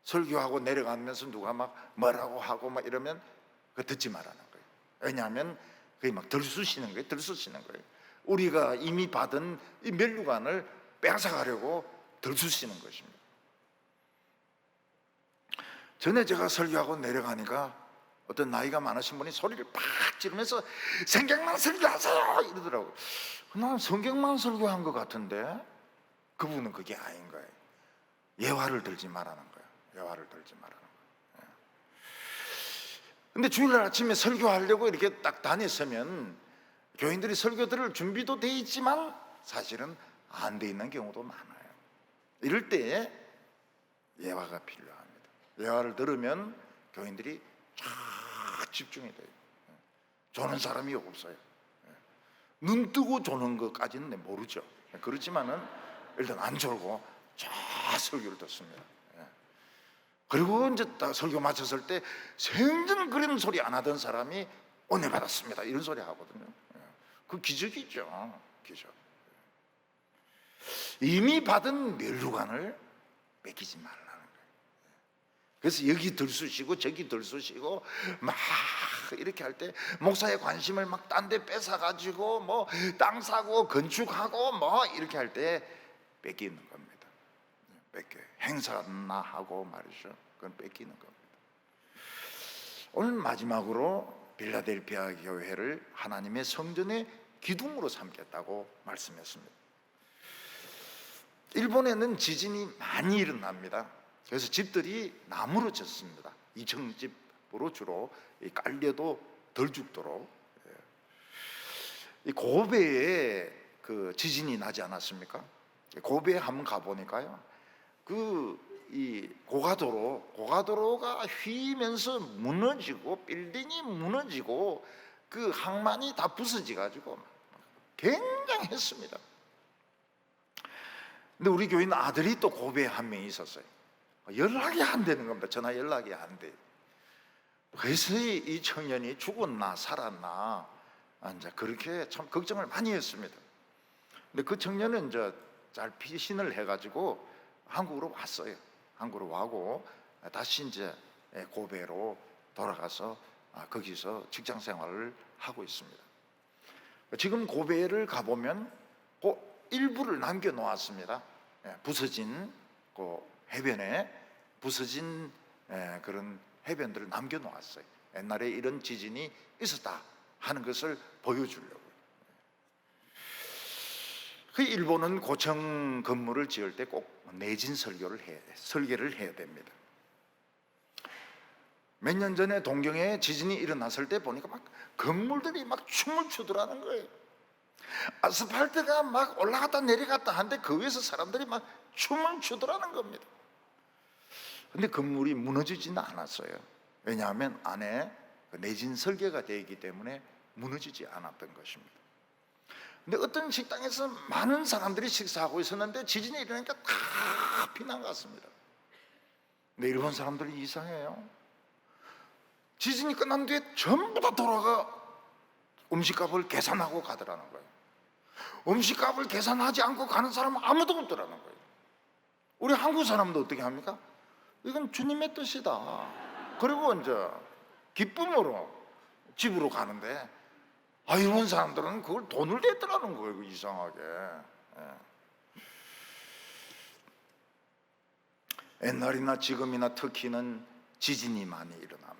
[SPEAKER 1] 설교하고 내려가면서 누가 막 뭐라고 하고 막 이러면 그거 듣지 말라는 거예요. 왜냐하면 그게 막 들쑤시는 거예요. 우리가 이미 받은 이 멸류관을 빼앗아가려고 들쑤시는 것입니다. 전에 제가 설교하고 내려가니까 어떤 나이가 많으신 분이 소리를 팍 지르면서 성경만 설교하세요 이러더라고요. 난 성경만 설교한 것 같은데 그분은 그게 아닌 거예요. 예화를 들지 말라는 거예요. 예화를 들지 말라는 거예요. 근데 주일날 아침에 설교하려고 이렇게 딱 다녔으면 교인들이 설교 들을 준비도 돼 있지만 사실은 안 돼 있는 경우도 많아요. 이럴 때 예화가 필요합니다. 예화를 들으면 교인들이 쫙 집중이 돼요. 조는 사람이 없어요. 눈 뜨고 조는 것까지는 모르죠. 그렇지만은 일단 안 졸고 쫙 설교를 듣습니다. 그리고 이제 딱 설교 마쳤을 때 생전 그런 소리 안 하던 사람이 은혜 받았습니다 이런 소리 하거든요. 그 기적이죠. 기적. 이미 받은 멸류관을 뺏기지 말라는 거예요. 그래서 여기 들쑤시고 저기 들쑤시고 막 이렇게 할 때 목사의 관심을 막 딴 데 뺏어가지고 뭐 땅 사고 건축하고 뭐 이렇게 할 때 뺏기는 겁니다. 뺏겨요. 행사나 하고 말이죠. 그건 뺏기는 겁니다. 오늘 마지막으로 빌라델피아 교회를 하나님의 성전의 기둥으로 삼겠다고 말씀했습니다. 일본에는 지진이 많이 일어납니다. 그래서 집들이 나무로 짓습니다. 2층 집으로 주로 깔려도 덜 죽도록. 이 고베에 그 지진이 나지 않았습니까? 고베에 한번 가보니까요, 그 이 고가도로가 휘면서 무너지고 빌딩이 무너지고 그 항만이 다 부서져 가지고 굉장했습니다. 근데 우리 교회는 아들이 또 고베에 한 명 있었어요. 연락이 안 되는 겁니다. 전화 연락이 안 돼요. 그래서 이 청년이 죽었나 살았나 이제 그렇게 참 걱정을 많이 했습니다. 근데 그 청년은 이제 잘 피신을 해가지고 한국으로 왔어요. 한국으로 와고 다시 이제 고베로 돌아가서 거기서 직장 생활을 하고 있습니다. 지금 고베를 가보면 그 일부를 남겨 놓았습니다. 부서진 그 해변에 부서진 그런 해변들을 남겨 놓았어요. 옛날에 이런 지진이 있었다 하는 것을 보여주려고. 그 일본은 고층 건물을 지을 때 꼭 내진 설계를 해야 됩니다. 몇 년 전에 동경에 지진이 일어났을 때 보니까 막 건물들이 막 춤을 추더라는 거예요. 아스팔트가 막 올라갔다 내려갔다 하는데 그 위에서 사람들이 막 춤을 추더라는 겁니다. 근데 건물이 무너지지는 않았어요. 왜냐하면 안에 내진 설계가 되어 있기 때문에 무너지지 않았던 것입니다. 근데 어떤 식당에서 많은 사람들이 식사하고 있었는데 지진이 일어나니까 다 피난갔습니다. 근데 일본 사람들이 이상해요. 지진이 끝난 뒤에 전부 다 돌아가 음식값을 계산하고 가더라는 거예요. 음식값을 계산하지 않고 가는 사람은 아무도 없더라는 거예요. 우리 한국 사람도 어떻게 합니까? 이건 주님의 뜻이다. 그리고 이제 기쁨으로 집으로 가는데 일본 사람들은 그걸 돈을 냈더라는 거예요. 이상하게. 옛날이나 지금이나 터키는 지진이 많이 일어납니다.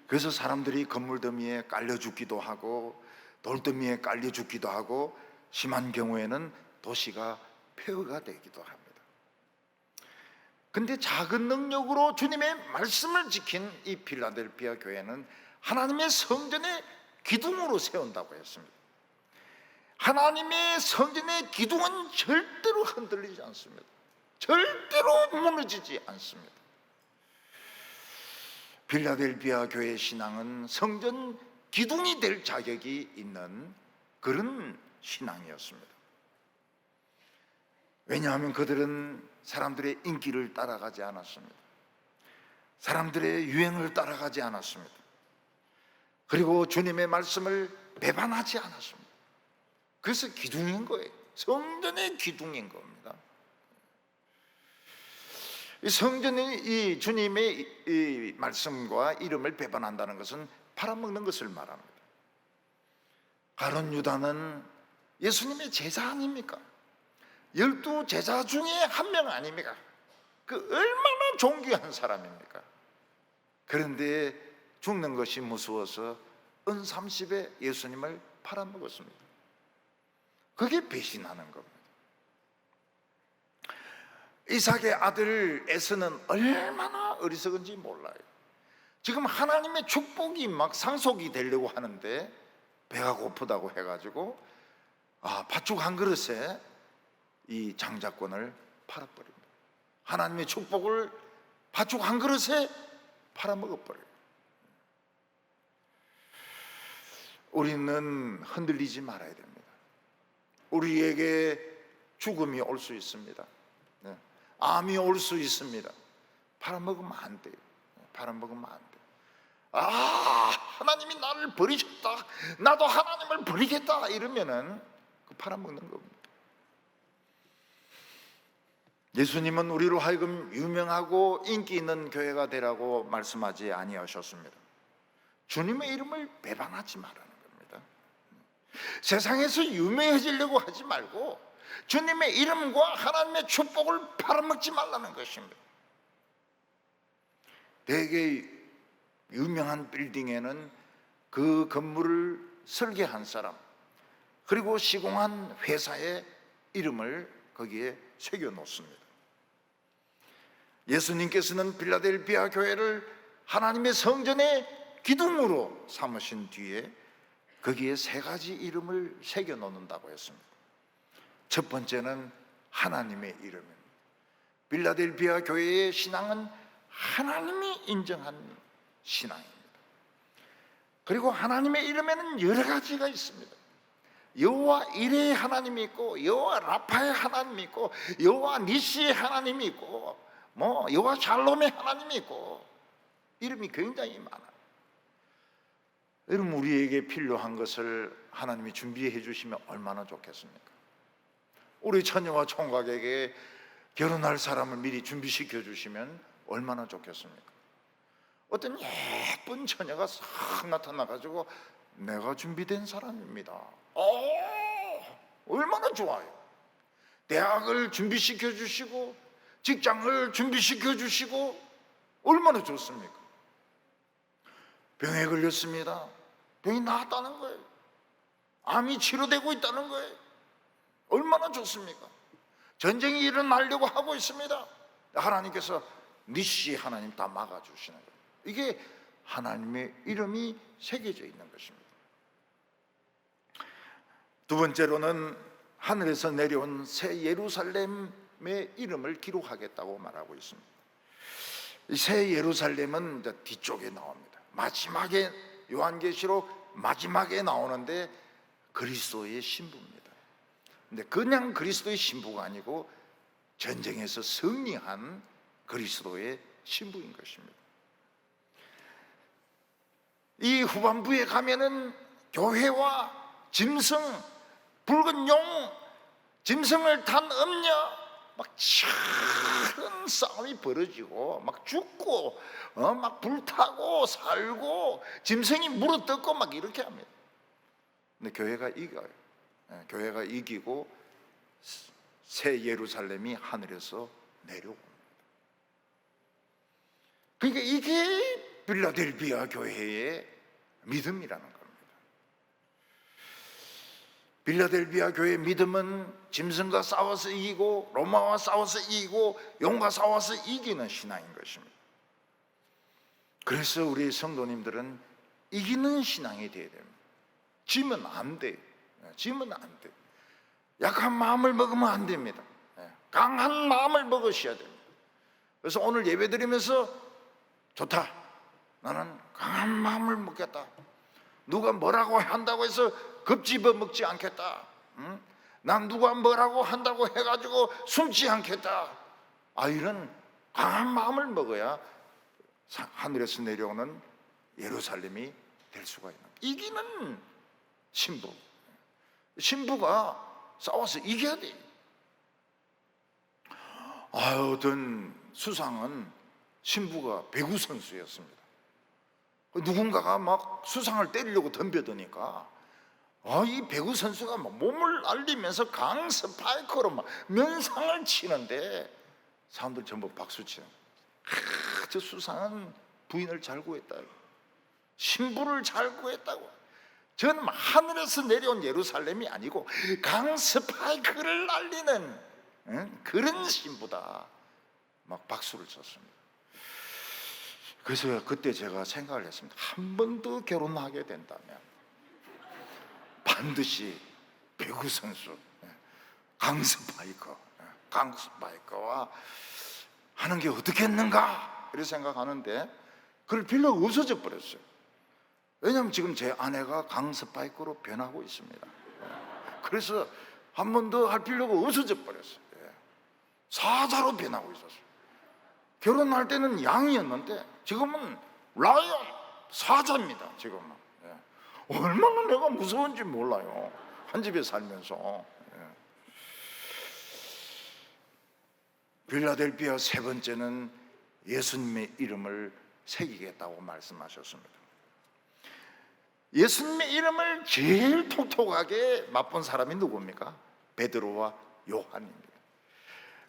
[SPEAKER 1] 그래서 사람들이 건물 더미에 깔려 죽기도 하고 돌더미에 깔려 죽기도 하고 심한 경우에는 도시가 폐허가 되기도 합니다. 근데 작은 능력으로 주님의 말씀을 지킨 이 필라델피아 교회는 하나님의 성전의 기둥으로 세운다고 했습니다. 하나님의 성전의 기둥은 절대로 흔들리지 않습니다. 절대로 무너지지 않습니다. 필라델피아 교회의 신앙은 성전 기둥이 될 자격이 있는 그런 신앙이었습니다. 왜냐하면 그들은 사람들의 인기를 따라가지 않았습니다. 사람들의 유행을 따라가지 않았습니다. 그리고 주님의 말씀을 배반하지 않았습니다. 그래서 기둥인 거예요. 성전의 기둥인 겁니다. 이 성전이 이 주님의 이 말씀과 이름을 배반한다는 것은 팔아먹는 것을 말합니다. 가룟 유다는 예수님의 제자 아닙니까? 12 제자 중에 한 명 아닙니까? 그 얼마나 존귀한 사람입니까? 그런데 죽는 것이 무서워서 은 30에 예수님을 팔아먹었습니다. 그게 배신하는 겁니다. 이삭의 아들 에서는 얼마나 어리석은지 몰라요. 지금 하나님의 축복이 막 상속이 되려고 하는데 배가 고프다고 해가지고 팥죽 한 그릇에 이 장자권을 팔아버립니다. 하나님의 축복을 팥죽 한 그릇에 팔아먹어버려요. 우리는 흔들리지 말아야 됩니다. 우리에게 죽음이 올 수 있습니다. 암이 올 수 있습니다. 팔아먹으면 안 돼요. 팔아먹으면 안 돼요. 하나님이 나를 버리셨다, 나도 하나님을 버리겠다 이러면은 그 팔아먹는 겁니다. 예수님은 우리로 하여금 유명하고 인기 있는 교회가 되라고 말씀하지 아니하셨습니다. 주님의 이름을 배반하지 말라는 겁니다. 세상에서 유명해지려고 하지 말고 주님의 이름과 하나님의 축복을 팔아먹지 말라는 것입니다. 되게 유명한 빌딩에는 그 건물을 설계한 사람 그리고 시공한 회사의 이름을 거기에 새겨 놓습니다. 예수님께서는 필라델피아 교회를 하나님의 성전의 기둥으로 삼으신 뒤에 거기에 3가지 이름을 새겨 놓는다고 했습니다. 첫 번째는 하나님의 이름입니다. 빌라델비아 교회의 신앙은 하나님이 인정한 신앙입니다. 그리고 하나님의 이름에는 여러 가지가 있습니다. 여호와 이레의 하나님이 있고, 여호와 라파의 하나님이 있고, 여호와 니시의 하나님이 있고, 여호와 샬롬의 하나님이 있고, 이름이 굉장히 많아요. 여러분, 우리에게 필요한 것을 하나님이 준비해 주시면 얼마나 좋겠습니까? 우리 처녀와 총각에게 결혼할 사람을 미리 준비시켜 주시면 얼마나 좋겠습니까? 어떤 예쁜 처녀가 싹 나타나가지고 내가 준비된 사람입니다. 얼마나 좋아요. 대학을 준비시켜 주시고 직장을 준비시켜 주시고 얼마나 좋습니까? 병에 걸렸습니다. 병이 나았다는 거예요. 암이 치료되고 있다는 거예요. 얼마나 좋습니까? 전쟁이 일어나려고 하고 있습니다. 하나님께서 니시 하나님 다 막아주시는 거예요. 이게 하나님의 이름이 새겨져 있는 것입니다. 두 번째로는 하늘에서 내려온 새 예루살렘의 이름을 기록하겠다고 말하고 있습니다. 새 예루살렘은 이제 뒤쪽에 나옵니다. 마지막에, 요한계시록 마지막에 나오는데 그리스도의 신부입니다. 근데 그냥 그리스도의 신부가 아니고 전쟁에서 승리한 그리스도의 신부인 것입니다. 이 후반부에 가면은 교회와 짐승, 붉은 용, 짐승을 탄 음녀, 막 치열한 싸움이 벌어지고 막 죽고 막 불타고 살고 짐승이 물어뜯고 막 이렇게 합니다. 근데 교회가 이겨요. 교회가 이기고 새 예루살렘이 하늘에서 내려옵니다. 그러니까 이게 빌라델비아 교회의 믿음이라는 겁니다. 빌라델비아 교회의 믿음은 짐승과 싸워서 이기고 로마와 싸워서 이기고 용과 싸워서 이기는 신앙인 것입니다. 그래서 우리 성도님들은 이기는 신앙이 되어야 됩니다. 지면 안 돼요. 지면 안 돼요. 약한 마음을 먹으면 안 됩니다. 강한 마음을 먹으셔야 됩니다. 그래서 오늘 예배 드리면서 좋다, 나는 강한 마음을 먹겠다, 누가 뭐라고 한다고 해서 겁집어 먹지 않겠다, 난 누가 뭐라고 한다고 해가지고 숨지 않겠다, 이런 강한 마음을 먹어야 하늘에서 내려오는 예루살렘이 될 수가 있는, 이기는 신부, 신부가 싸워서 이겨야 돼. 어떤 수상은 신부가 배구 선수였습니다. 누군가가 막 수상을 때리려고 덤벼드니까 이 배구 선수가 막 몸을 알리면서 강 스파이크로 막 면상을 치는데 사람들 전부 박수 치는 거예요. 저 수상한 부인을 잘 구했다, 신부를 잘 구했다고. 저는 하늘에서 내려온 예루살렘이 아니고 강 스파이크를 날리는 그런 신부다, 막 박수를 쳤습니다. 그래서 그때 제가 생각을 했습니다. 한 번 더 결혼하게 된다면 반드시 배구 선수 강스파이커와 하는 게 어떻겠는가 이렇게 생각하는데 그럴 필요가 없어져 버렸어요. 왜냐하면 지금 제 아내가 강스파이커로 변하고 있습니다. 그래서 한 번 더 할 필요가 없어져 버렸어요. 사자로 변하고 있었어요. 결혼할 때는 양이었는데 지금은 라이언, 사자입니다. 지금은. 얼마나 내가 무서운지 몰라요, 한 집에 살면서. 빌라델비아 세 번째는 예수님의 이름을 새기겠다고 말씀하셨습니다. 예수님의 이름을 제일 톡톡하게 맛본 사람이 누굽니까? 베드로와 요한입니다.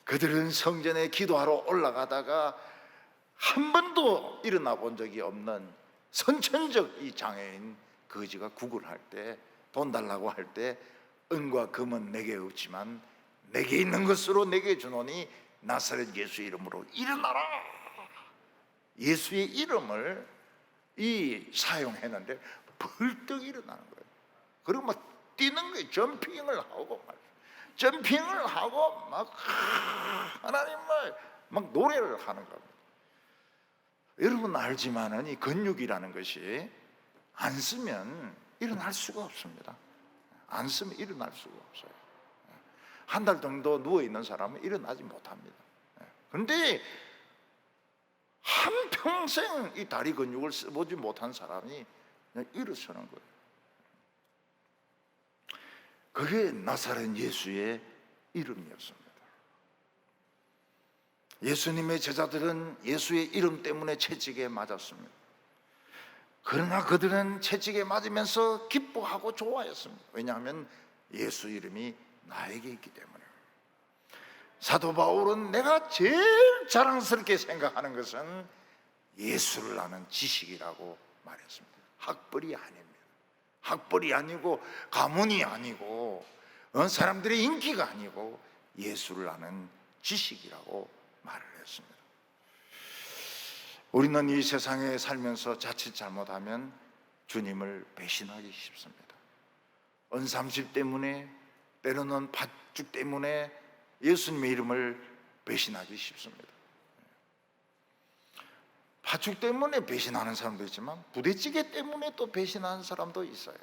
[SPEAKER 1] 그들은 성전에 기도하러 올라가다가 한 번도 일어나 본 적이 없는 선천적 이 장애인 거지가 구걸할 때, 돈 달라고 할 때 은과 금은 내게 없지만 내게 있는 것으로 내게 주노니 나사렛 예수 이름으로 일어나라, 예수의 이름을 사용했는데 벌떡 일어나는 거예요. 그리고 막 뛰는 거예요. 점핑을 하고 말이에요. 점핑을 하고 막 하나님을 막 노래를 하는 겁니다. 여러분 알지만은 이 근육이라는 것이 안 쓰면 일어날 수가 없습니다. 안 쓰면 일어날 수가 없어요. 한 달 정도 누워 있는 사람은 일어나지 못합니다. 그런데 한평생 이 다리 근육을 써보지 못한 사람이 그냥 일어서는 거예요. 그게 나사렛 예수의 이름이었습니다. 예수님의 제자들은 예수의 이름 때문에 채찍에 맞았습니다. 그러나 그들은 채찍에 맞으면서 기뻐하고 좋아했습니다. 왜냐하면 예수 이름이 나에게 있기 때문에. 사도 바울은 내가 제일 자랑스럽게 생각하는 것은 예수를 아는 지식이라고 말했습니다. 학벌이 아닙니다. 학벌이 아니고 가문이 아니고 사람들의 인기가 아니고 예수를 아는 지식이라고 말을 했습니다. 우리는 이 세상에 살면서 자칫 잘못하면 주님을 배신하기 쉽습니다. 은삼십 때문에, 때로는 팥죽 때문에 예수님의 이름을 배신하기 쉽습니다. 팥죽 때문에 배신하는 사람도 있지만 부대찌개 때문에 또 배신하는 사람도 있어요.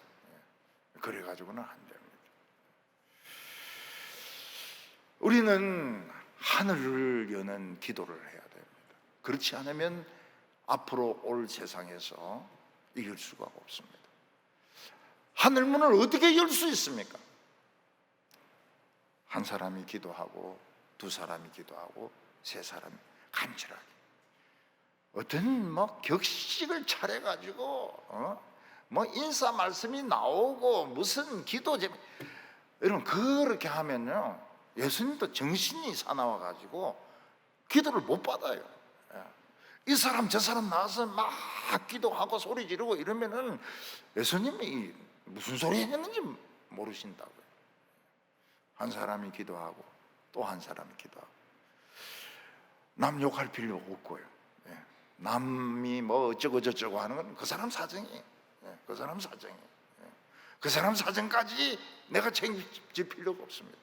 [SPEAKER 1] 그래가지고는 안 됩니다. 우리는 하늘을 여는 기도를 해야 됩니다. 그렇지 않으면 앞으로 올 세상에서 이길 수가 없습니다. 하늘문을 어떻게 열 수 있습니까? 한 사람이 기도하고, 두 사람이 기도하고, 세 사람이 간절하게 어떤 격식을 차려가지고 인사 말씀이 나오고 무슨 기도 제목, 여러분 그렇게 하면요 예수님도 정신이 사나워가지고 기도를 못 받아요. 이 사람 저 사람 나와서 막 기도하고 소리 지르고 이러면은 예수님이 무슨 소리 했는지 모르신다고요. 한 사람이 기도하고 또 한 사람이 기도하고, 남 욕할 필요 없고요. 남이 뭐 어쩌고 저쩌고 하는 건 그 사람 사정이, 그 사람 사정이, 그 사람 사정까지 내가 책임질 필요가 없습니다.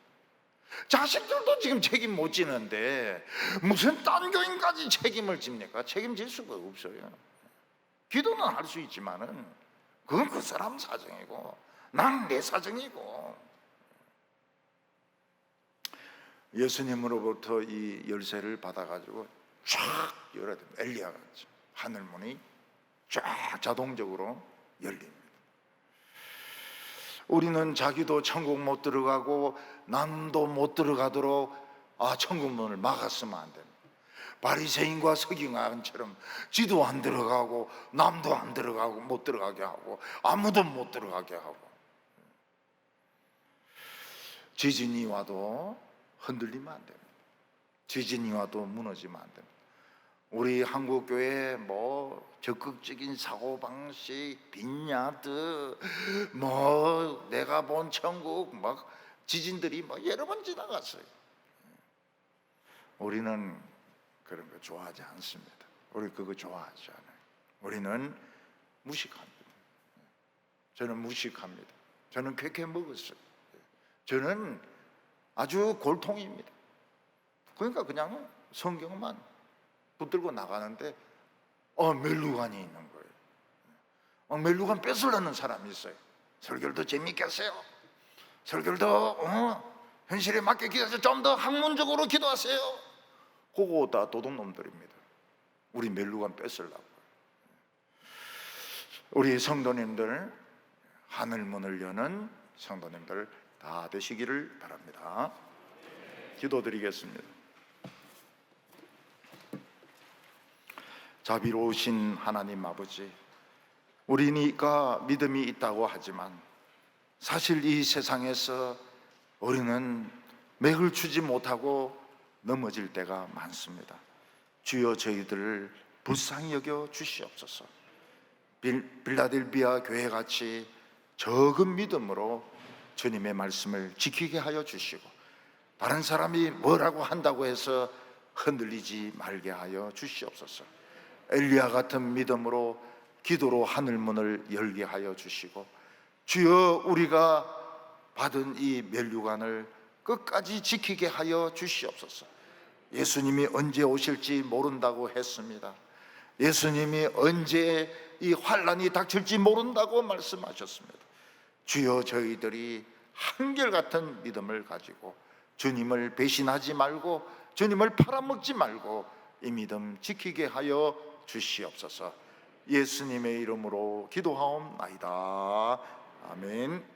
[SPEAKER 1] 자식들도 지금 책임 못 지는데 무슨 딴 교인까지 책임을 집니까? 책임질 수가 없어요. 기도는 할 수 있지만은 그건 그 사람 사정이고 난 내 사정이고. 예수님으로부터 이 열쇠를 받아가지고 쫙 열어야 됩니다. 엘리야같이 하늘문이 쫙 자동적으로 열립니다. 우리는 자기도 천국 못 들어가고 남도 못 들어가도록 천국문을 막았으면 안 됩니다. 바리새인과 서기관처럼 지도 안 들어가고 남도 안 들어가고 못 들어가게 하고 아무도 못 들어가게 하고, 지진이 와도 흔들리면 안 됩니다. 지진이 와도 무너지면 안 됩니다. 우리 한국교회 적극적인 사고방식, 빈야드, 내가 본 천국, 지진들이 여러 번 지나갔어요. 우리는 그런 거 좋아하지 않습니다. 우리 그거 좋아하지 않아요. 우리는 무식합니다. 저는 무식합니다. 저는 그렇게 먹었어요. 저는 아주 골통입니다. 그러니까 그냥 성경만 붙들고 나가는데 멜루간이 있는 거예요. 멜루간 뺏으려는 사람이 있어요. 설교도 재밌게 하세요. 설교도 현실에 맞게 기도하세요. 좀 더 학문적으로 기도하세요. 그거 다 도둑놈들입니다. 우리 멜루간 뺏으려고. 우리 성도님들, 하늘문을 여는 성도님들 다 되시기를 바랍니다. 기도드리겠습니다. 자비로우신 하나님 아버지, 우리니까 믿음이 있다고 하지만 사실 이 세상에서 우리는 맥을 추지 못하고 넘어질 때가 많습니다. 주여 저희들을 불쌍히 여겨 주시옵소서. 빌라델비아 교회같이 적은 믿음으로 주님의 말씀을 지키게 하여 주시고, 다른 사람이 뭐라고 한다고 해서 흔들리지 말게 하여 주시옵소서. 엘리야 같은 믿음으로 기도로 하늘문을 열게 하여 주시고, 주여 우리가 받은 이 면류관을 끝까지 지키게 하여 주시옵소서. 예수님이 언제 오실지 모른다고 했습니다. 예수님이 언제 이 환난이 닥칠지 모른다고 말씀하셨습니다. 주여, 저희들이 한결같은 믿음을 가지고 주님을 배신하지 말고 주님을 팔아먹지 말고 이 믿음 지키게 하여 주시옵소서. 예수님의 이름으로 기도하옵나이다. 아멘.